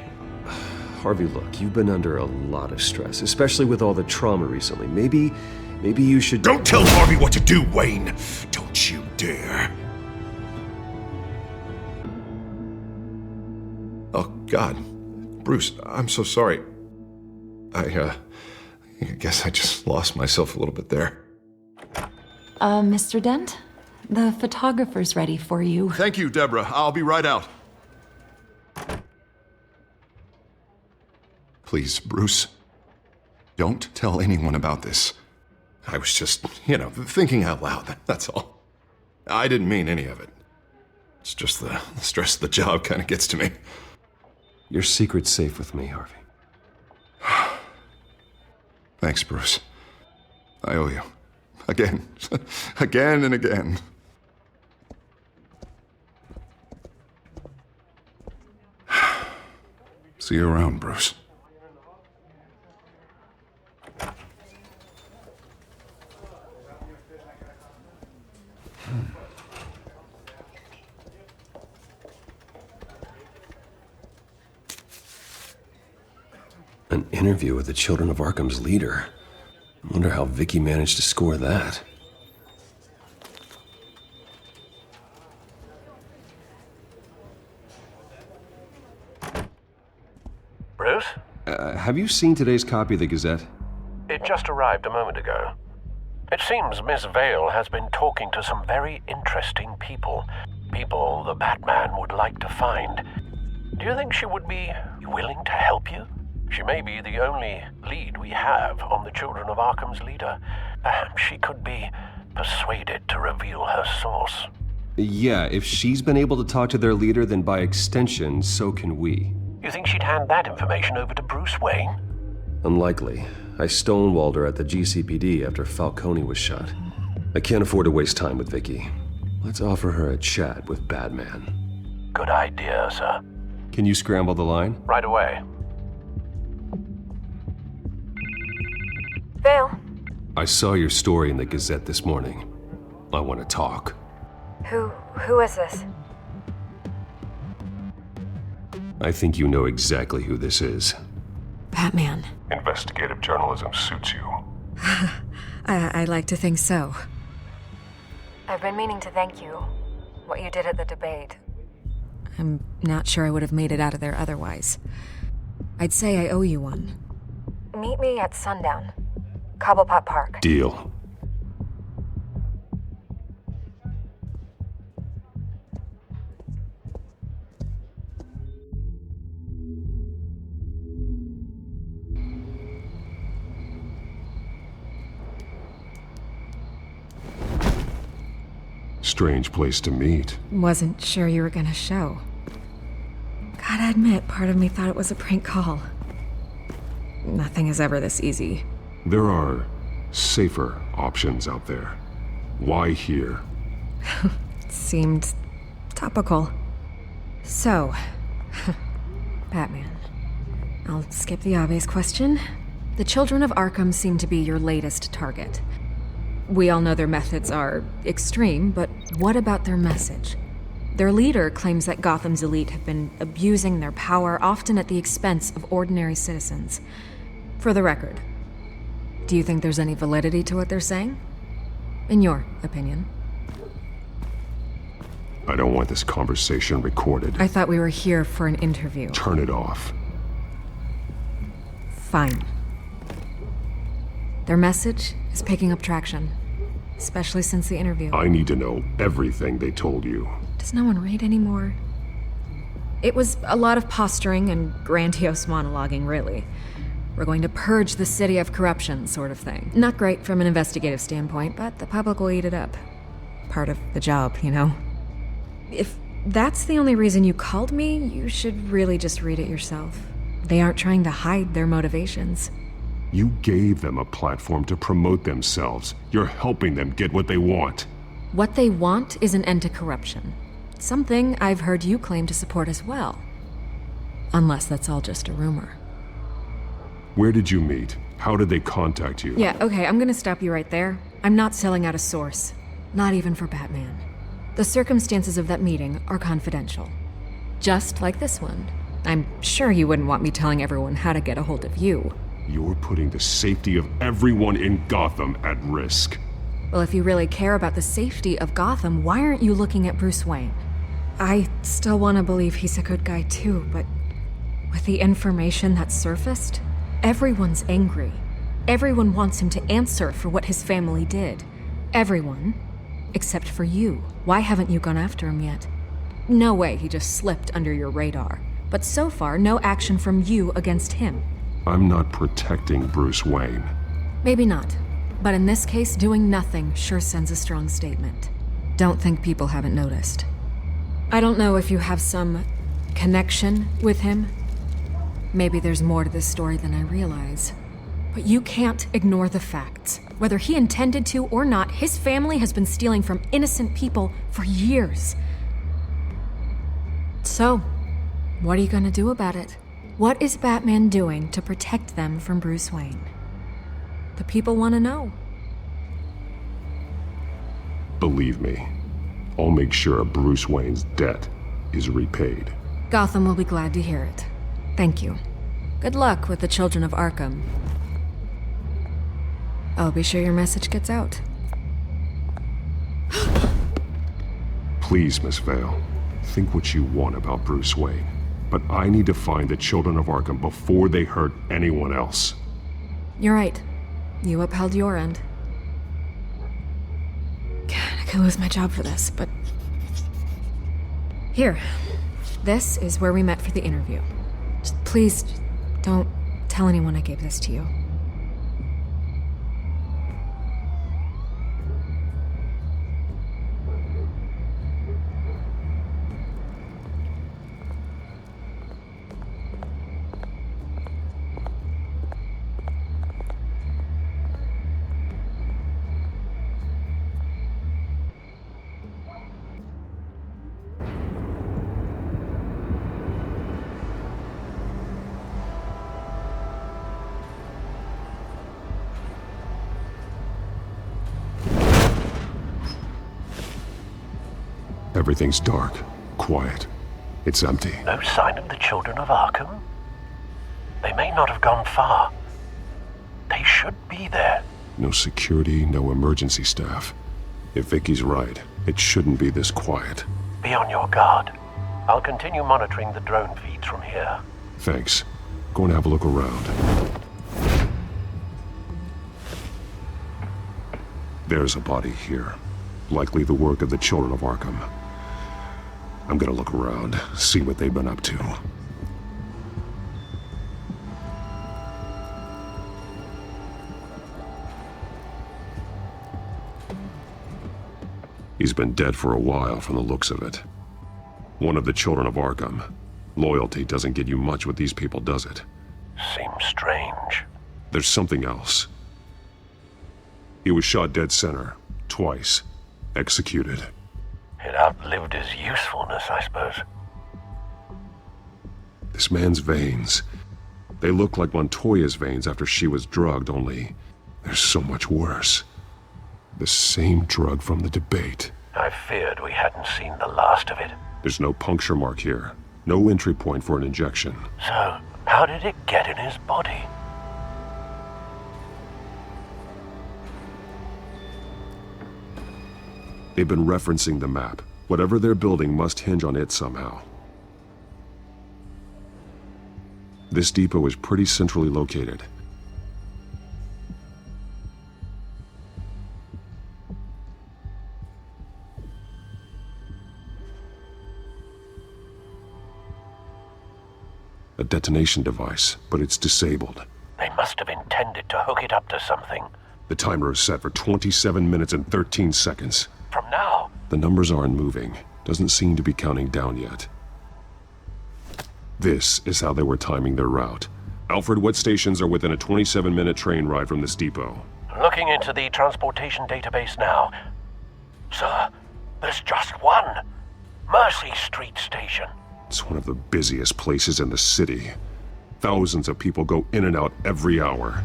Harvey, look, you've been under a lot of stress, especially with all the trauma recently. Maybe you should... Don't tell Harvey what to do, Wayne! Don't you dare. Oh, God. Bruce, I'm so sorry. I guess I just lost myself a little bit there. Mr. Dent? The photographer's ready for you. Thank you, Deborah. I'll be right out. Please, Bruce, don't tell anyone about this. I was just, thinking out loud, that's all. I didn't mean any of it. It's just the stress of the job kind of gets to me. Your secret's safe with me, Harvey. Thanks, Bruce. I owe you. Again. Again and again. See you around, Bruce. An interview with the Children of Arkham's leader. I wonder how Vicky managed to score that. Bruce? Have you seen today's copy of the Gazette? It just arrived a moment ago. It seems Miss Vale has been talking to some very interesting people. People the Batman would like to find. Do you think she would be willing to help you? She may be the only lead we have on the Children of Arkham's leader. Perhaps she could be persuaded to reveal her source. Yeah, if she's been able to talk to their leader, then by extension, so can we. You think she'd hand that information over to Bruce Wayne? Unlikely. I stonewalled her at the GCPD after Falcone was shot. I can't afford to waste time with Vicky. Let's offer her a chat with Batman. Good idea, sir. Can you scramble the line? Right away. Vale. I saw your story in the Gazette this morning. I want to talk. Who is this? I think you know exactly who this is. Batman. Investigative journalism suits you. I'd like to think so. I've been meaning to thank you. What you did at the debate. I'm not sure I would have made it out of there otherwise. I'd say I owe you one. Meet me at sundown. Cobblepot Park. Deal. Strange place to meet. Wasn't sure you were gonna show. Gotta admit, part of me thought it was a prank call. Nothing is ever this easy. There are safer options out there. Why here? Seemed topical. So, Batman. I'll skip the obvious question. The Children of Arkham seem to be your latest target. We all know their methods are extreme, but what about their message? Their leader claims that Gotham's elite have been abusing their power, often at the expense of ordinary citizens. For the record, do you think there's any validity to what they're saying? In your opinion? I don't want this conversation recorded. I thought we were here for an interview. Turn it off. Fine. Their message is picking up traction, especially since the interview. I need to know everything they told you. Does no one read anymore? It was a lot of posturing and grandiose monologuing, really. We're going to purge the city of corruption, sort of thing. Not great from an investigative standpoint, but the public will eat it up. Part of the job, you know? If that's the only reason you called me, you should really just read it yourself. They aren't trying to hide their motivations. You gave them a platform to promote themselves. You're helping them get what they want. What they want is an end to corruption. Something I've heard you claim to support as well. Unless that's all just a rumor. Where did you meet? How did they contact you? Yeah, okay, I'm gonna stop you right there. I'm not selling out a source. Not even for Batman. The circumstances of that meeting are confidential. Just like this one. I'm sure you wouldn't want me telling everyone how to get a hold of you. You're putting the safety of everyone in Gotham at risk. Well, if you really care about the safety of Gotham, why aren't you looking at Bruce Wayne? I still want to believe he's a good guy too, but with the information that surfaced, everyone's angry. Everyone wants him to answer for what his family did. Everyone, except for you. Why haven't you gone after him yet? No way he just slipped under your radar. But so far, no action from you against him. I'm not protecting Bruce Wayne. Maybe not. But in this case, doing nothing sure sends a strong statement. Don't think people haven't noticed. I don't know if you have some connection with him. Maybe there's more to this story than I realize. But you can't ignore the facts. Whether he intended to or not, his family has been stealing from innocent people for years. So, what are you gonna do about it? What is Batman doing to protect them from Bruce Wayne? The people want to know. Believe me, I'll make sure Bruce Wayne's debt is repaid. Gotham will be glad to hear it. Thank you. Good luck with the children of Arkham. I'll be sure your message gets out. Please, Miss Vale, think what you want about Bruce Wayne, but I need to find the children of Arkham before they hurt anyone else. You're right. You upheld your end. God, I could lose my job for this, but... Here. This is where we met for the interview. Just please, don't tell anyone I gave this to you. Everything's dark, quiet. It's empty. No sign of the children of Arkham? They may not have gone far. They should be there. No security, no emergency staff. If Vicky's right, it shouldn't be this quiet. Be on your guard. I'll continue monitoring the drone feeds from here. Thanks. Going to have a look around. There's a body here. Likely the work of the children of Arkham. I'm gonna look around, see what they've been up to. He's been dead for a while from the looks of it. One of the children of Arkham. Loyalty doesn't get you much with these people, does it? Seems strange. There's something else. He was shot dead center, twice. Executed. It outlived his usefulness, I suppose. This man's veins. They look like Montoya's veins after she was drugged, only they're so much worse. The same drug from the debate. I feared we hadn't seen the last of it. There's no puncture mark here. No entry point for an injection. So, how did it get in his body? They've been referencing the map. Whatever they're building must hinge on it somehow. This depot is pretty centrally located. A detonation device, but it's disabled. They must have intended to hook it up to something. The timer is set for 27 minutes and 13 seconds. From now? The numbers aren't moving. Doesn't seem to be counting down yet. This is how they were timing their route. Alfred, what stations are within a 27-minute train ride from this depot? Looking into the transportation database now. Sir, there's just one. Mercy Street Station. It's one of the busiest places in the city. Thousands of people go in and out every hour.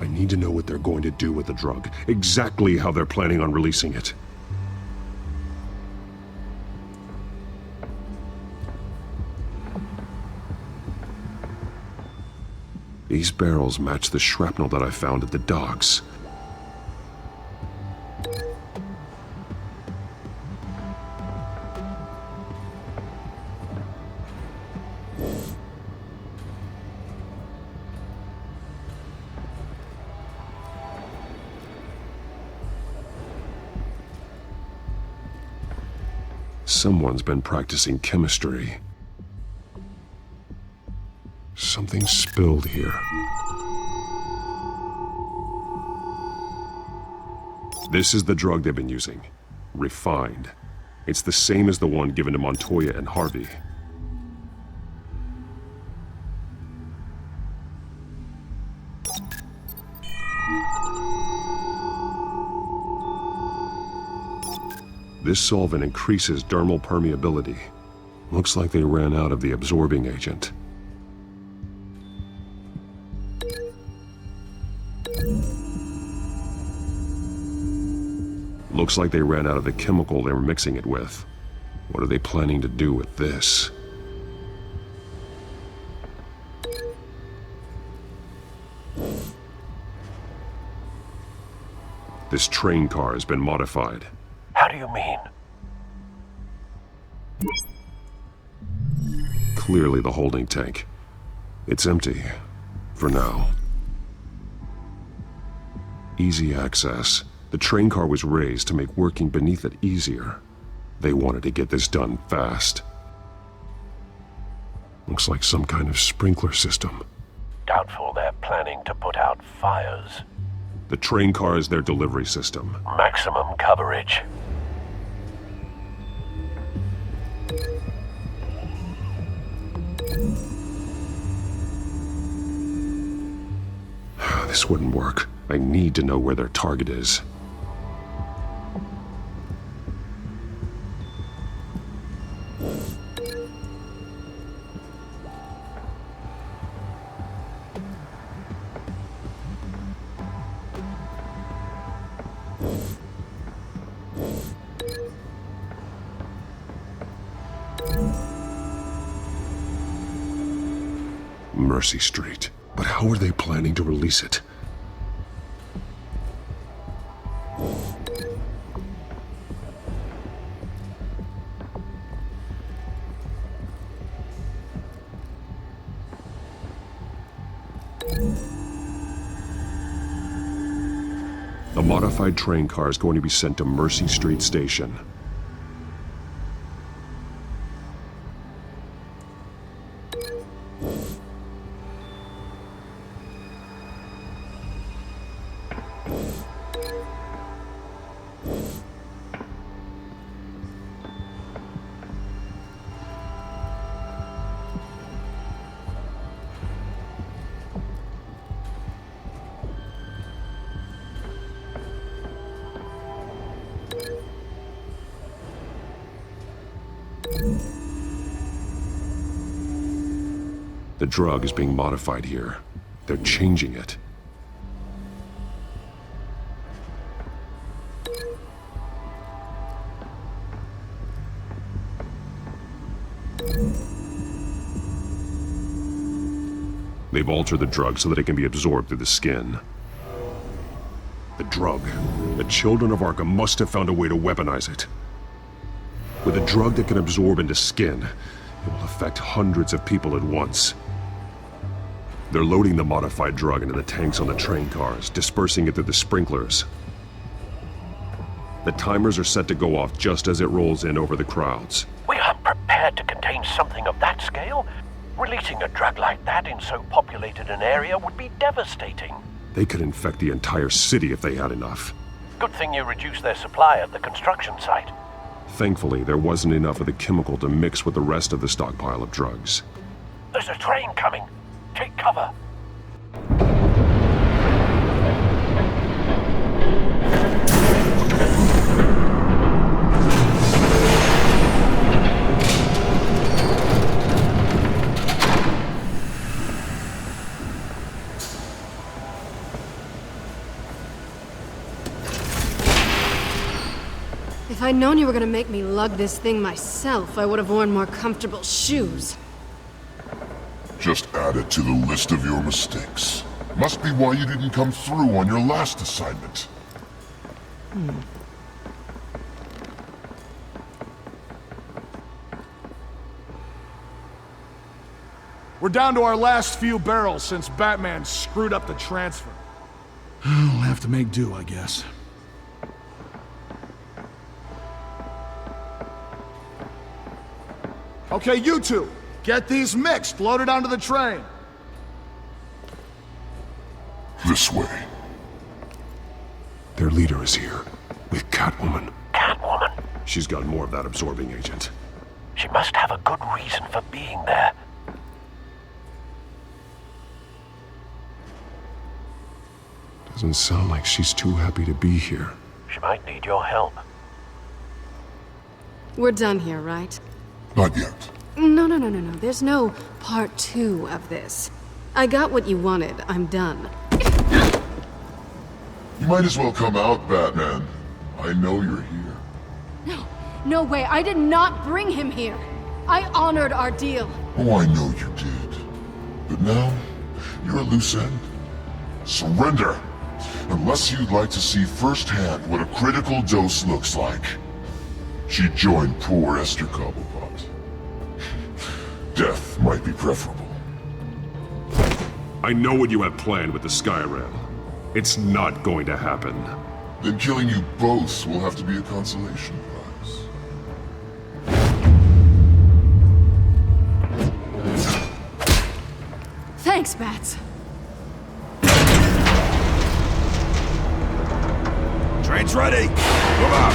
I need to know what they're going to do with the drug. Exactly how they're planning on releasing it. These barrels match the shrapnel that I found at the docks. Someone's been practicing chemistry. Something spilled here. This is the drug they've been using. Refined. It's the same as the one given to Montoya and Harvey. This solvent increases dermal permeability. Looks like they ran out of the absorbing agent. Looks like they ran out of the chemical they were mixing it with. What are they planning to do with this? This train car has been modified. How do you mean? Clearly the holding tank. It's empty. For now. Easy access. The train car was raised to make working beneath it easier. They wanted to get this done fast. Looks like some kind of sprinkler system. Doubtful they're planning to put out fires. The train car is their delivery system. Maximum coverage. This wouldn't work. I need to know where their target is. Mercy Street. But how are they planning to release it? A modified train car is going to be sent to Mercy Street Station. The drug is being modified here. They're changing it. They've altered the drug so that it can be absorbed through the skin. The drug. The children of Arkham must have found a way to weaponize it. With a drug that can absorb into skin, it will affect hundreds of people at once. They're loading the modified drug into the tanks on the train cars, dispersing it through the sprinklers. The timers are set to go off just as it rolls in over the crowds. We aren't prepared to contain something of that scale. Releasing a drug like that in so populated an area would be devastating. They could infect the entire city if they had enough. Good thing you reduced their supply at the construction site. Thankfully, there wasn't enough of the chemical to mix with the rest of the stockpile of drugs. There's a train coming. Take cover. If I'd known you were gonna make me lug this thing myself, I would have worn more comfortable shoes. Just add it to the list of your mistakes. Must be why you didn't come through on your last assignment. We're down to our last few barrels since Batman screwed up the transfer. We'll have to make do, I guess. Okay, you two, get these mixed, loaded onto the train. This way. Their leader is here, with Catwoman. Catwoman? She's got more of that absorbing agent. She must have a good reason for being there. Doesn't sound like she's too happy to be here. She might need your help. We're done here, right? Not yet. No. There's no part 2 of this. I got what you wanted. I'm done. You might as well come out, Batman. I know you're here. No, no way. I did not bring him here. I honored our deal. Oh, I know you did. But now, you're a loose end. Surrender! Unless you'd like to see firsthand what a critical dose looks like. She joined poor Esther Cobblepot. Death might be preferable. I know what you have planned with the Skyrim. It's not going to happen. Then killing you both will have to be a consolation prize. Thanks, Bats. Train's ready! Move out!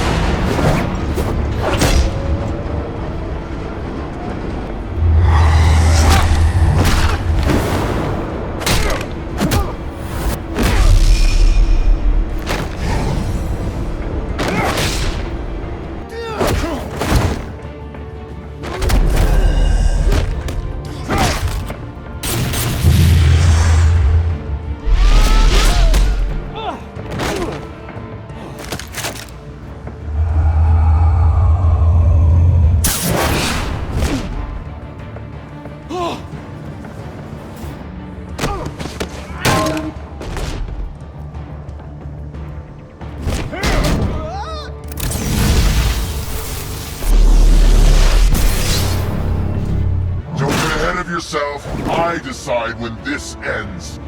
Yourself, I decide when this ends.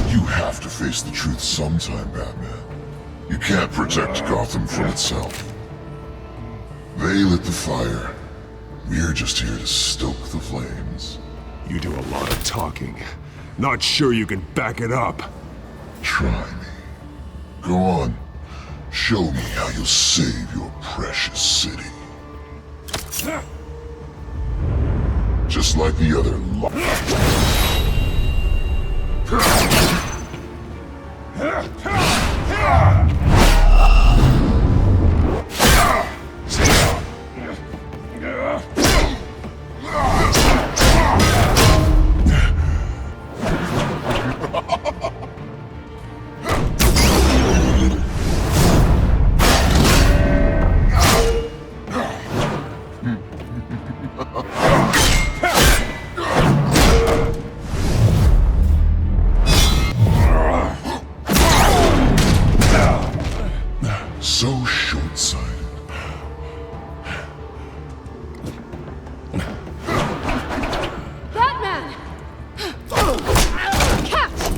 You have to face the truth sometime, Batman. You can't protect Gotham from itself. They lit the fire. We're just here to stoke the flames. You do a lot of talking. Not sure you can back it up. Try me. Go on. Show me how you'll save your precious city. Just like the other so short-sighted. Batman! Catch!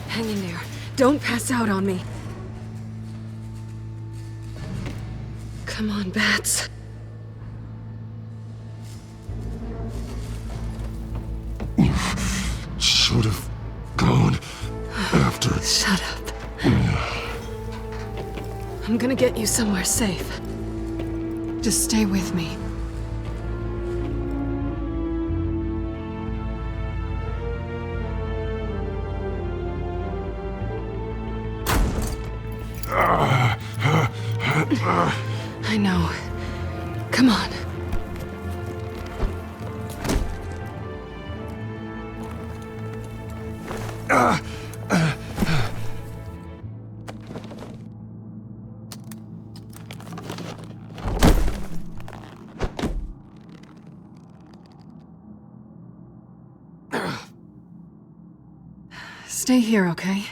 Hang in there. Don't pass out on me. Come on, Bats. Should have gone after. Shut up. I'm gonna get you somewhere safe. Just stay with me. I know. Come on. Stay here, okay?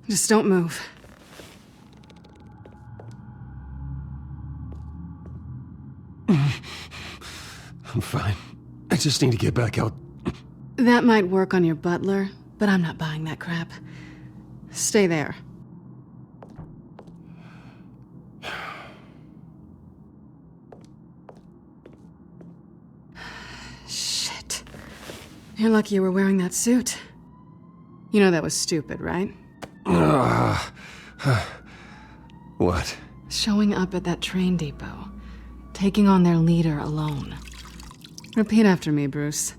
Just don't move. I'm fine. I just need to get back out. That might work on your butler, but I'm not buying that crap. Stay there. Shit. You're lucky you were wearing that suit. You know that was stupid, right? What? Showing up at that train depot. Taking on their leader alone. Repeat after me, Bruce.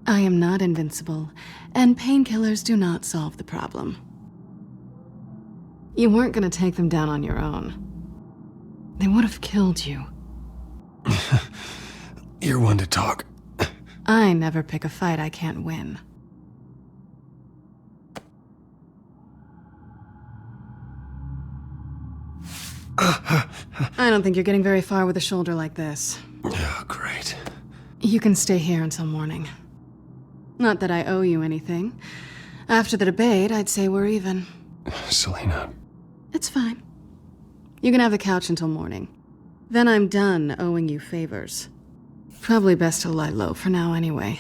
I am not invincible, and painkillers do not solve the problem. You weren't gonna take them down on your own. They would have killed you. You're one to talk. I never pick a fight I can't win. I don't think you're getting very far with a shoulder like this. Oh, great. You can stay here until morning. Not that I owe you anything. After the debate, I'd say we're even. Selina. It's fine. You can have the couch until morning. Then I'm done owing you favors. Probably best to lie low for now anyway.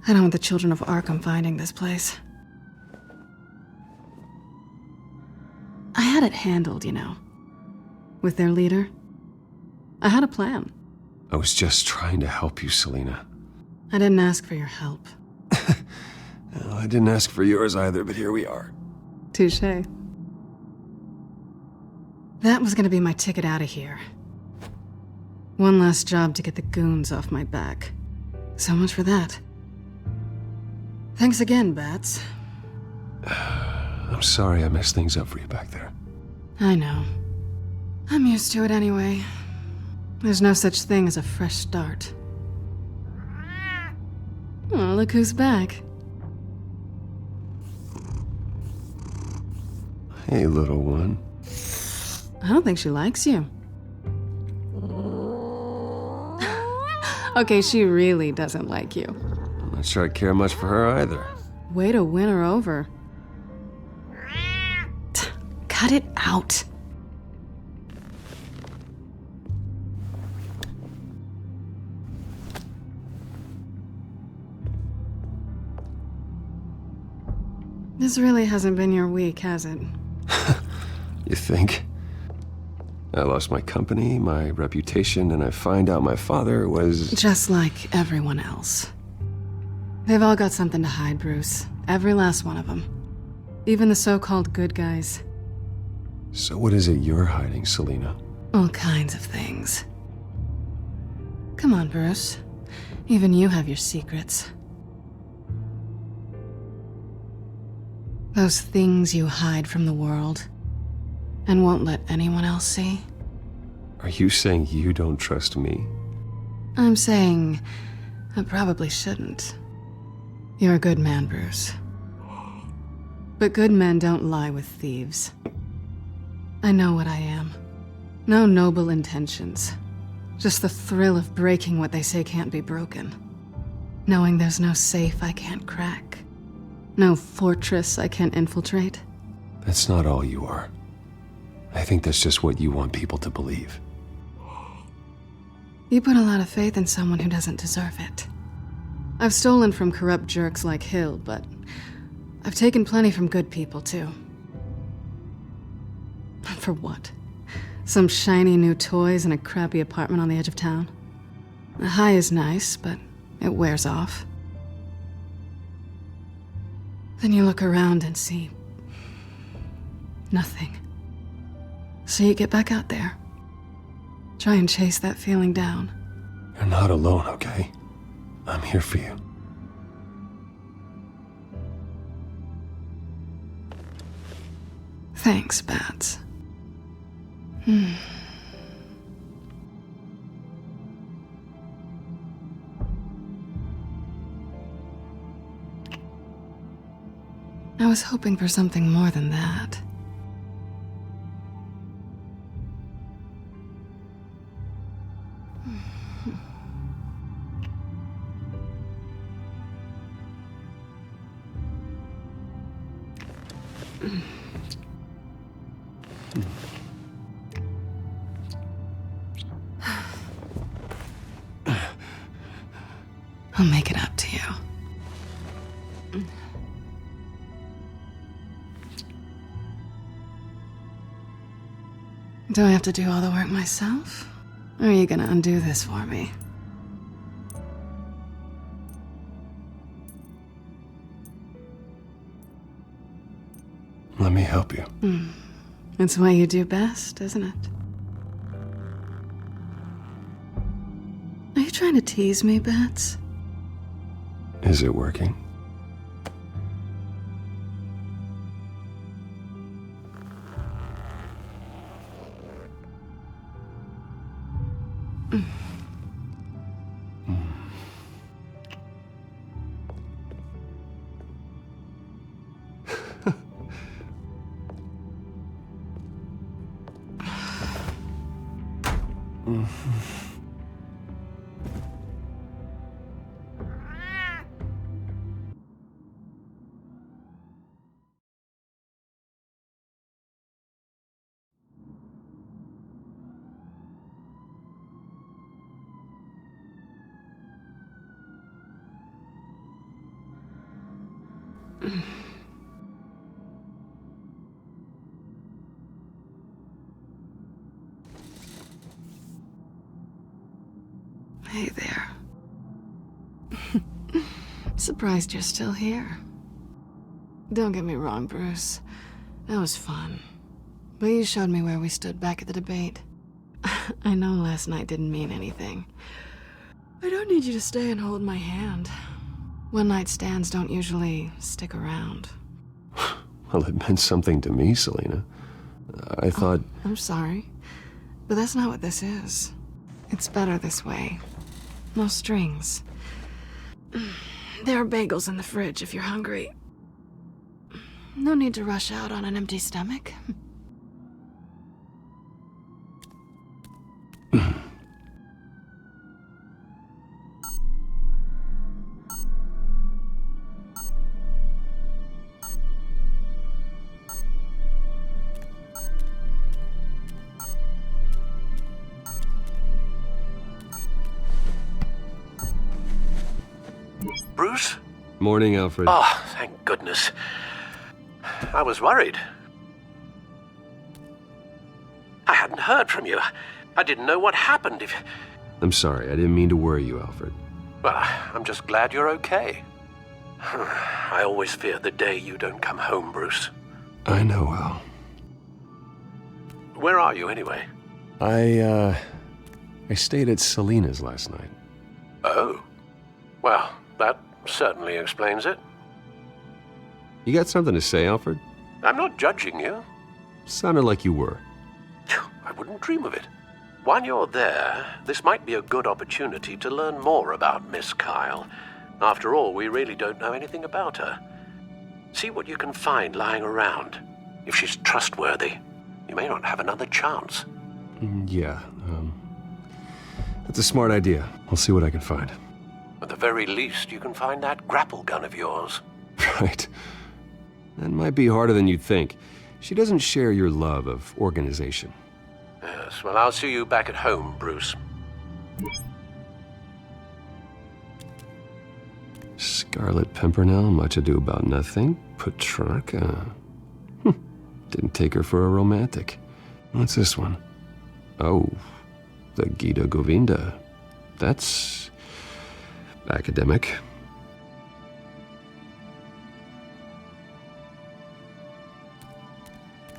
I don't want the children of Arkham finding this place. I had it handled, you know. With their leader. I had a plan. I was just trying to help you, Selina. I didn't ask for your help. Well, I didn't ask for yours either, but here we are. Touché. That was gonna be my ticket out of here. One last job to get the goons off my back. So much for that. Thanks again, Bats. I'm sorry I messed things up for you back there. I know. I'm used to it anyway. There's no such thing as a fresh start. Oh, look who's back. Hey, little one. I don't think she likes you. Okay, she really doesn't like you. I'm not sure I care much for her either. Way to win her over. Cut it out. This really hasn't been your week, has it? You think? I lost my company, my reputation, and I find out my father was... Just like everyone else. They've all got something to hide, Bruce. Every last one of them. Even the so-called good guys. So what is it you're hiding, Selina? All kinds of things. Come on, Bruce. Even you have your secrets. Those things you hide from the world and won't let anyone else see. Are you saying you don't trust me? I'm saying I probably shouldn't. You're a good man, Bruce. But good men don't lie with thieves. I know what I am. No noble intentions. Just the thrill of breaking what they say can't be broken. Knowing there's no safe I can't crack. No fortress I can't infiltrate. That's not all you are. I think that's just what you want people to believe. You put a lot of faith in someone who doesn't deserve it. I've stolen from corrupt jerks like Hill, but I've taken plenty from good people, too. For what? Some shiny new toys in a crappy apartment on the edge of town? The high is nice, but it wears off. Then you look around and see nothing. So you get back out there. Try and chase that feeling down. You're not alone, okay? I'm here for you. Thanks, Bats. I was hoping for something more than that. I'll make it up to you. Do I have to do all the work myself? Or are you gonna undo this for me? Let me help you. It's what you do best, isn't it? Are you trying to tease me, Bats? Is it working? Hey there. Surprised you're still here. Don't get me wrong, Bruce. That was fun. But you showed me where we stood back at the debate. I know last night didn't mean anything. I don't need you to stay and hold my hand. One-night stands don't usually stick around. Well, it meant something to me, Selena. I thought... I'm sorry, but that's not what this is. It's better this way. No strings. There are bagels in the fridge if you're hungry. No need to rush out on an empty stomach. Bruce? Morning, Alfred. Oh, thank goodness. I was worried. I hadn't heard from you. I didn't know what happened. I'm sorry, I didn't mean to worry you, Alfred. Well, I'm just glad you're okay. I always fear the day you don't come home, Bruce. I know, Al. Where are you, anyway? I stayed at Selena's last night. Oh. Well, that certainly explains it. You got something to say, Alfred? I'm not judging you. Sounded like you were. I wouldn't dream of it. While you're there, this might be a good opportunity to learn more about Miss Kyle. After all, we really don't know anything about her. See what you can find lying around. If she's trustworthy, you may not have another chance. Yeah, that's a smart idea. I'll see what I can find. At the very least, you can find that grapple gun of yours. Right. That might be harder than you'd think. She doesn't share your love of organization. Yes, well, I'll see you back at home, Bruce. Scarlet Pimpernel, Much Ado About Nothing, Petrarca. Didn't take her for a romantic. What's this one? Oh, the Gita Govinda. That's academic.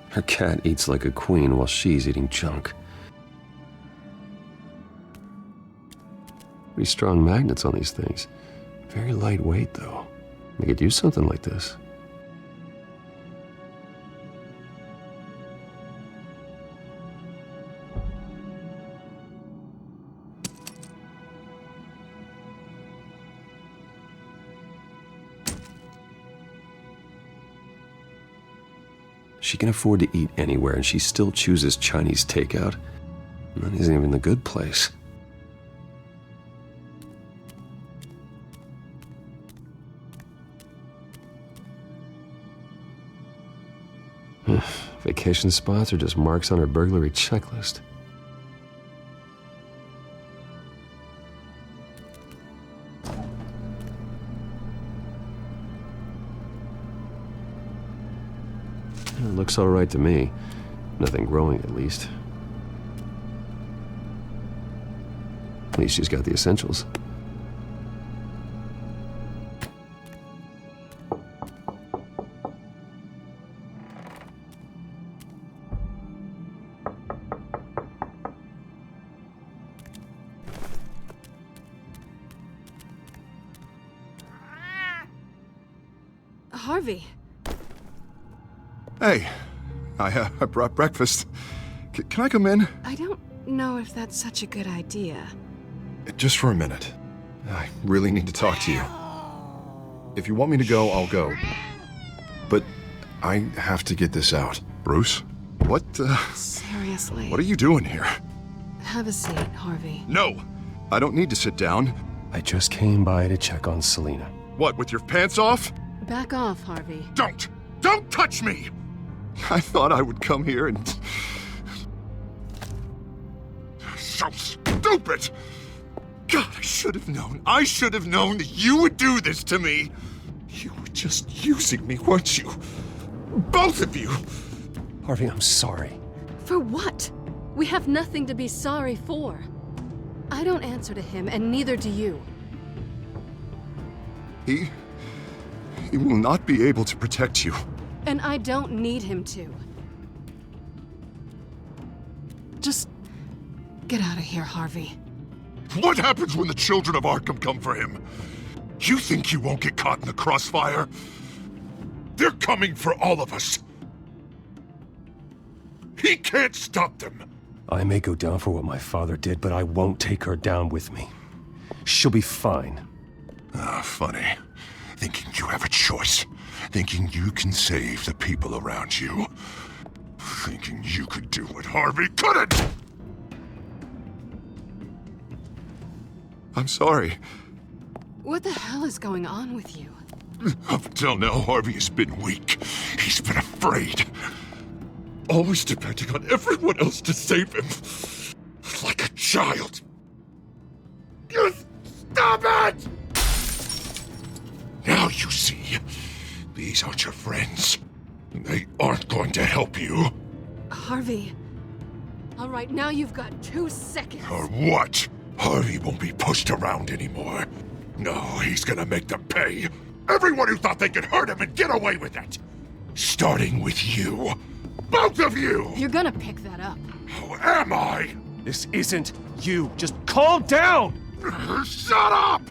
Her cat eats like a queen while she's eating junk. Pretty strong magnets on these things. Very lightweight, though. We could use something like this. She can afford to eat anywhere, and she still chooses Chinese takeout. And that isn't even the good place. Vacation spots are just marks on her burglary checklist. It looks all right to me. Nothing growing, at least. At least she's got the essentials. Harvey. Hey, I brought breakfast. Can I come in? I don't know if that's such a good idea. Just for a minute. I really need to talk to you. If you want me to go, I'll go. But I have to get this out. Bruce? What, Seriously. What are you doing here? Have a seat, Harvey. No! I don't need to sit down. I just came by to check on Selina. What, with your pants off? Back off, Harvey. Don't! Don't touch me! I thought I would come here and... So stupid! God, I should have known. I should have known that you would do this to me. You were just using me, weren't you? Both of you! Harvey, I'm sorry. For what? We have nothing to be sorry for. I don't answer to him, and neither do you. He will not be able to protect you. And I don't need him to. Just get out of here, Harvey. What happens when the children of Arkham come for him? You think you won't get caught in the crossfire? They're coming for all of us. He can't stop them. I may go down for what my father did, but I won't take her down with me. She'll be fine. Ah, funny. Thinking you have a choice. Thinking you can save the people around you. Thinking you could do what Harvey couldn't! I'm sorry. What the hell is going on with you? Up until now, Harvey has been weak. He's been afraid. Always depending on everyone else to save him. Like a child. You stop it! Now you see, these aren't your friends. They aren't going to help you. Harvey. All right, now you've got 2 seconds. Or what? Harvey won't be pushed around anymore. No, he's gonna make them pay. Everyone who thought they could hurt him and get away with it. Starting with you. Both of you! You're gonna pick that up. Who am I? This isn't you. Just calm down! Shut up!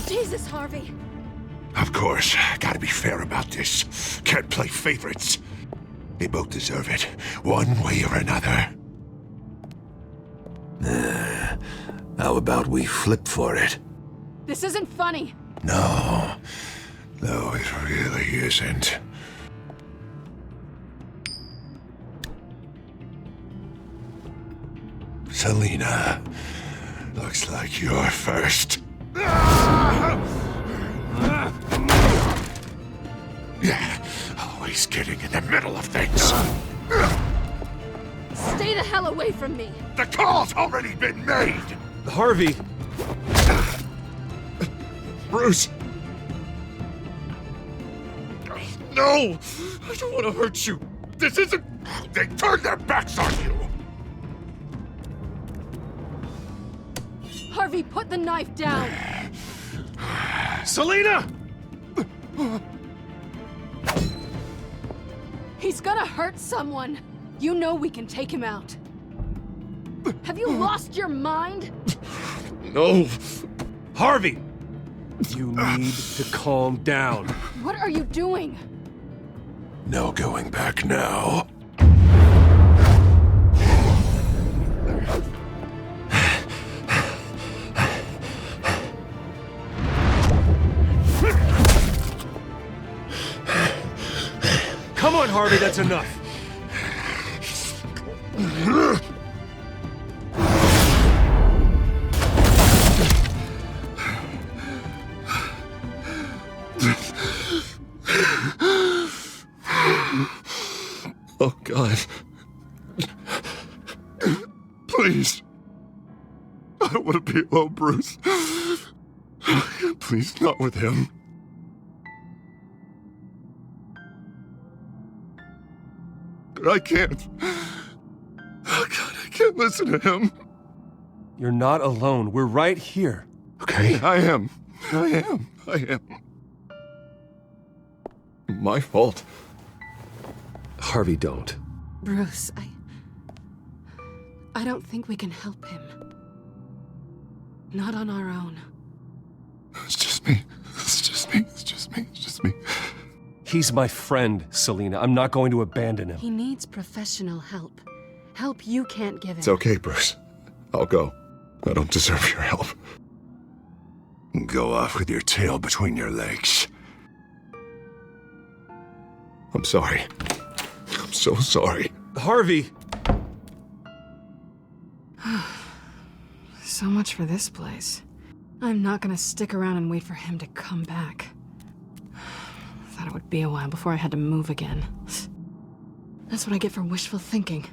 Jesus, Harvey. Of course, gotta be fair about this. Can't play favorites. They both deserve it, one way or another. How about we flip for it? This isn't funny. No, it really isn't. Selina, looks like you're first. Yeah, always getting in the middle of things. Stay the hell away from me. The call's already been made. Harvey. Bruce. No, I don't want to hurt you. This isn't... They turned their backs on you. Harvey, put the knife down. Selina! He's gonna hurt someone. You know we can take him out. Have you lost your mind? No. Harvey! You need to calm down. What are you doing? No going back now. Come on, Harvey, that's enough. God. Please. I don't want to be alone, Bruce. Please, not with him. I can't. Oh, God, I can't listen to him. You're not alone. We're right here. Okay? I am. My fault. Harvey, don't. Bruce, I don't think we can help him. Not on our own. It's just me. He's my friend, Selina. I'm not going to abandon him. He needs professional help. Help you can't give him. It's okay, Bruce. I'll go. I don't deserve your help. Go off with your tail between your legs. I'm sorry. I'm so sorry. Harvey! So much for this place. I'm not gonna stick around and wait for him to come back. Thought it would be a while before I had to move again. That's what I get for wishful thinking.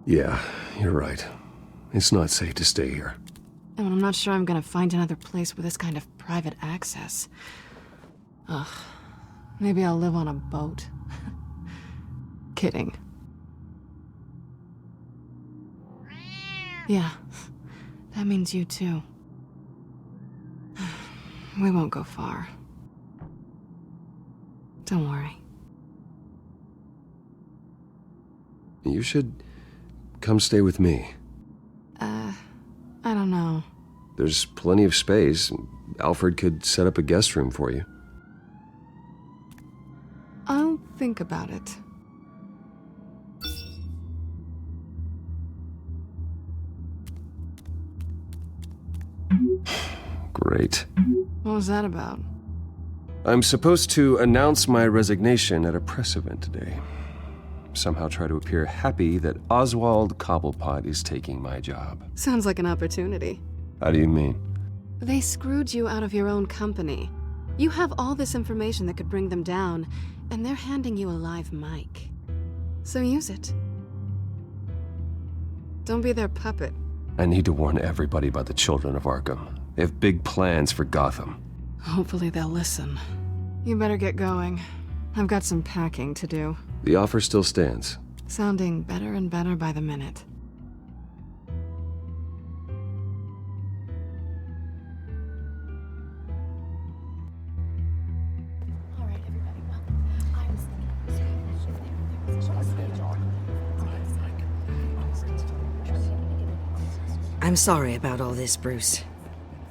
Yeah, you're right. It's not safe to stay here. And I'm not sure I'm gonna find another place with this kind of private access. Ugh. Maybe I'll live on a boat. Kidding. Yeah. That means you too. We won't go far. Don't worry. You should come stay with me. I don't know. There's plenty of space. Alfred could set up a guest room for you. I'll think about it. Great. What was that about? I'm supposed to announce my resignation at a press event today. Somehow try to appear happy that Oswald Cobblepot is taking my job. Sounds like an opportunity. How do you mean? They screwed you out of your own company. You have all this information that could bring them down, and they're handing you a live mic. So use it. Don't be their puppet. I need to warn everybody about the children of Arkham. They have big plans for Gotham. Hopefully they'll listen. You better get going. I've got some packing to do. The offer still stands. Sounding better and better by the minute. I'm sorry about all this, Bruce.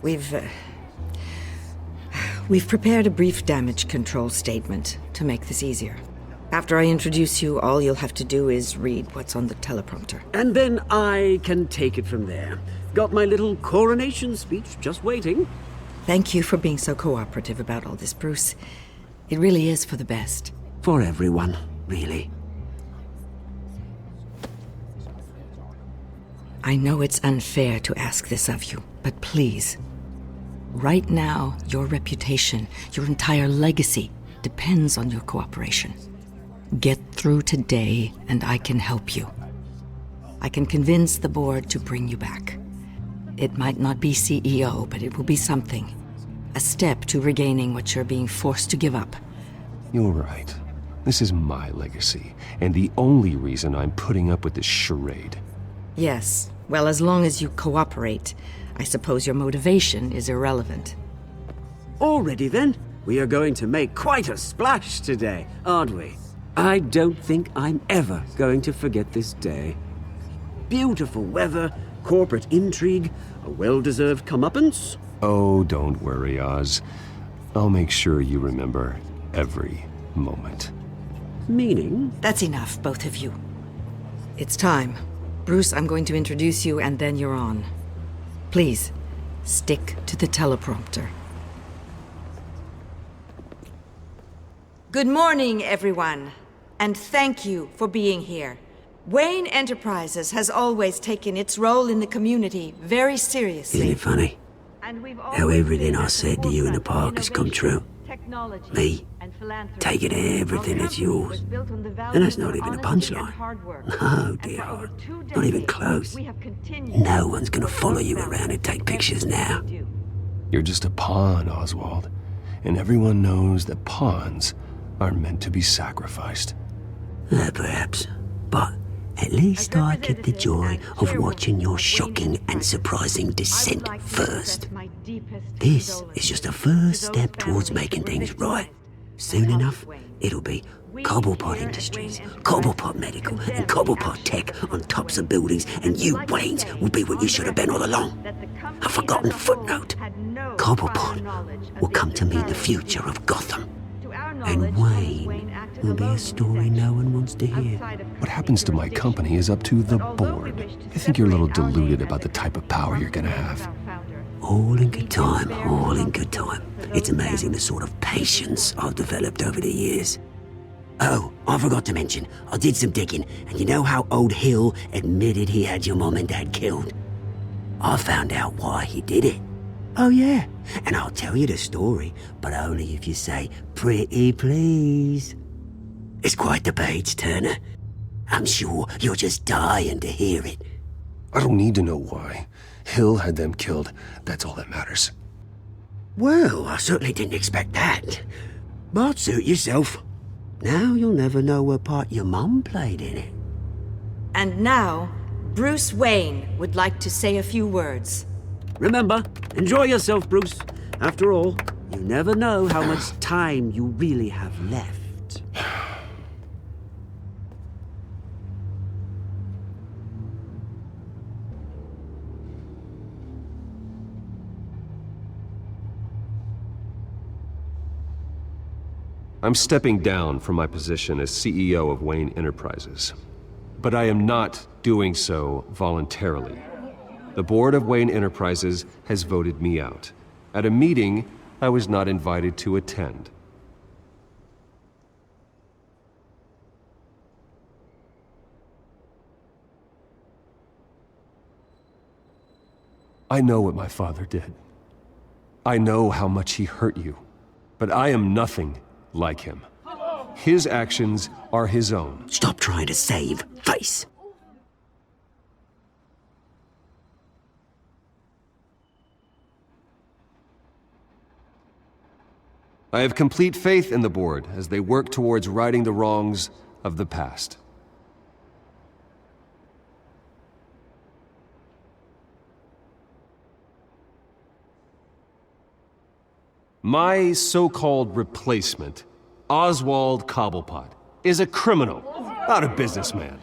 We've prepared a brief damage control statement to make this easier. After I introduce you, all you'll have to do is read what's on the teleprompter. And then I can take it from there. Got my little coronation speech just waiting. Thank you for being so cooperative about all this, Bruce. It really is for the best. For everyone, really. I know it's unfair to ask this of you, but please. Right now, your reputation, your entire legacy, depends on your cooperation. Get through today, and I can help you. I can convince the board to bring you back. It might not be CEO, but it will be something. A step to regaining what you're being forced to give up. You're right. This is my legacy, and the only reason I'm putting up with this charade. Yes, well, as long as you cooperate, I suppose your motivation is irrelevant. Already then, we are going to make quite a splash today, aren't we? I don't think I'm ever going to forget this day. Beautiful weather, corporate intrigue, a well-deserved comeuppance. Oh, don't worry, Oz. I'll make sure you remember every moment. Meaning? That's enough, both of you. It's time. Bruce, I'm going to introduce you, and then you're on. Please, stick to the teleprompter. Good morning, everyone, and thank you for being here. Wayne Enterprises has always taken its role in the community very seriously. Isn't it funny? How everything I said to you in the park has come true. Me, taking everything that's yours. And that's not even a punchline. No, dear, not even close. No one's gonna follow you around and take pictures now. You're just a pawn, Oswald. And everyone knows that pawns are meant to be sacrificed. Perhaps. But at least I get the joy of watching your shocking and surprising descent first. This is just a first step towards making things right. Soon enough, it'll be Cobblepot Industries, Cobblepot Medical, and Cobblepot Tech on tops of buildings, and you, Waynes, will be what you should have been all along. A forgotten footnote. Cobblepot will come to mean the future of Gotham. And Wayne will be a story no one wants to hear. What happens to my company is up to the board. I think you're a little deluded about the type of power you're gonna have. All in good time, all in good time. It's amazing the sort of patience I've developed over the years. Oh, I forgot to mention, I did some digging, and you know how old Hill admitted he had your mom and dad killed? I found out why he did it. Oh yeah, and I'll tell you the story, but only if you say, pretty please. It's quite the page, Turner. I'm sure you're just dying to hear it. I don't need to know why. Hill had them killed. That's all that matters. Well, I certainly didn't expect that. But suit yourself. Now you'll never know what part your mum played in it. And now, Bruce Wayne would like to say a few words. Remember, enjoy yourself, Bruce. After all, you never know how much time you really have left. I'm stepping down from my position as CEO of Wayne Enterprises. But I am not doing so voluntarily. The board of Wayne Enterprises has voted me out, at a meeting I was not invited to attend. I know what my father did. I know how much he hurt you, but I am nothing like him. His actions are his own. Stop trying to save face. I have complete faith in the board as they work towards righting the wrongs of the past. My so-called replacement, Oswald Cobblepot, is a criminal, not a businessman.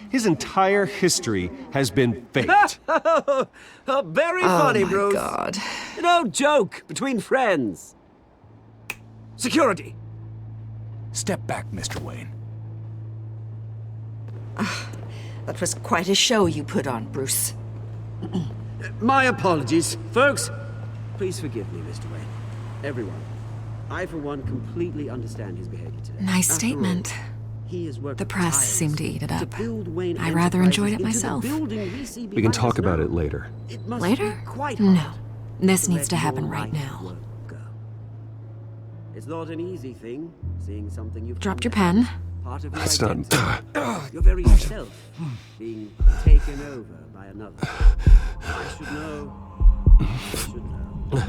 His entire history has been faked. Very funny, Bruce. Oh my God. No joke between friends. Security! Step back, Mr. Wayne. That was quite a show you put on, Bruce. My apologies. Folks, please forgive me, Mr. Wayne. Everyone. I, for one, completely understand his behavior today. Nice After statement. all, he has worked The press tirelessly seemed to eat it to up. build Wayne I rather enjoyed it Enterprises into the myself. building we see We can behind talk us about now. it later. It must Later? be quite No. hard This to needs let to happen your right life now. work go. It's not an easy thing, seeing something you've Dropped your done pen. part of your That's not... identity. Your very self being taken over by another. I should know. I should know.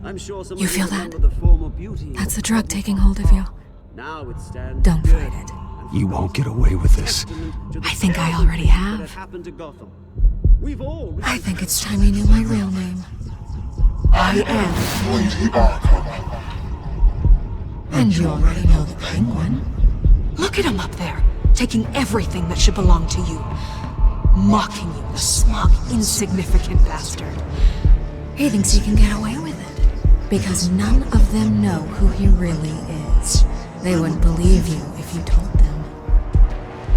I'm sure some You of feel remember that? the former beauty of That's the the drug Cobblepot taking hold of you. Park. Now it stands Don't good fight it. and You won't get away with this. I think I already have. that happened to Gotham. We've all I think it's time you knew my real name. I am Lady Arkham. And you already know the Penguin. Look at him up there, taking everything that should belong to you. Mocking you, the smug, insignificant bastard. He thinks he can get away with it. Because none of them know who he really is. They wouldn't believe you if you told them.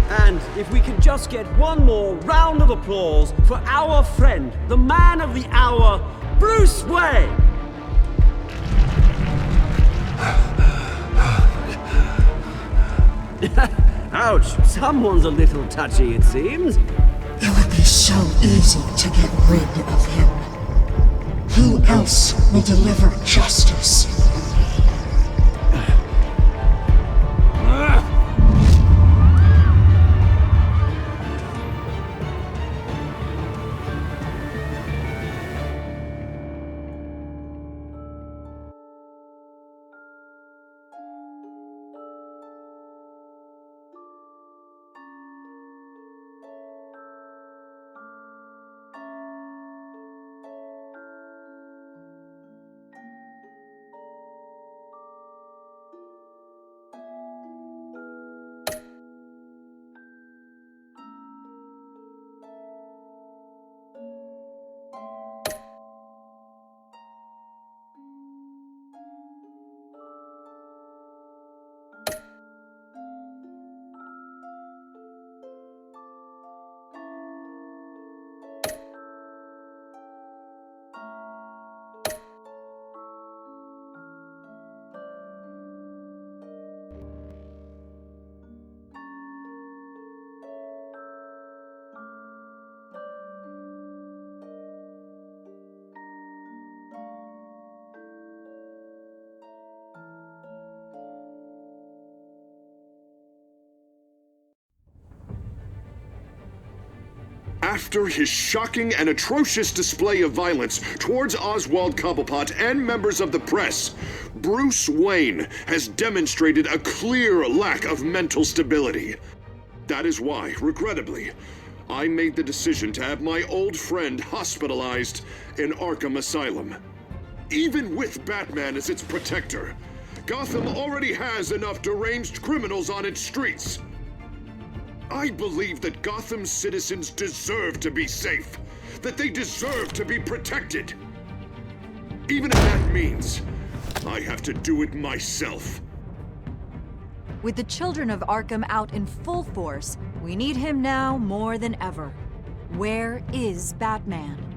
And if we could just get one more round of applause for our friend, the man of the hour, Bruce Wayne! Ouch, someone's a little touchy, it seems. It would be so easy to get rid of him. Who else will deliver justice? After his shocking and atrocious display of violence towards Oswald Cobblepot and members of the press, Bruce Wayne has demonstrated a clear lack of mental stability. That is why, regrettably, I made the decision to have my old friend hospitalized in Arkham Asylum. Even with Batman as its protector, Gotham already has enough deranged criminals on its streets. I believe that Gotham's citizens deserve to be safe, that they deserve to be protected. Even if that means I have to do it myself. With the children of Arkham out in full force, we need him now more than ever. Where is Batman?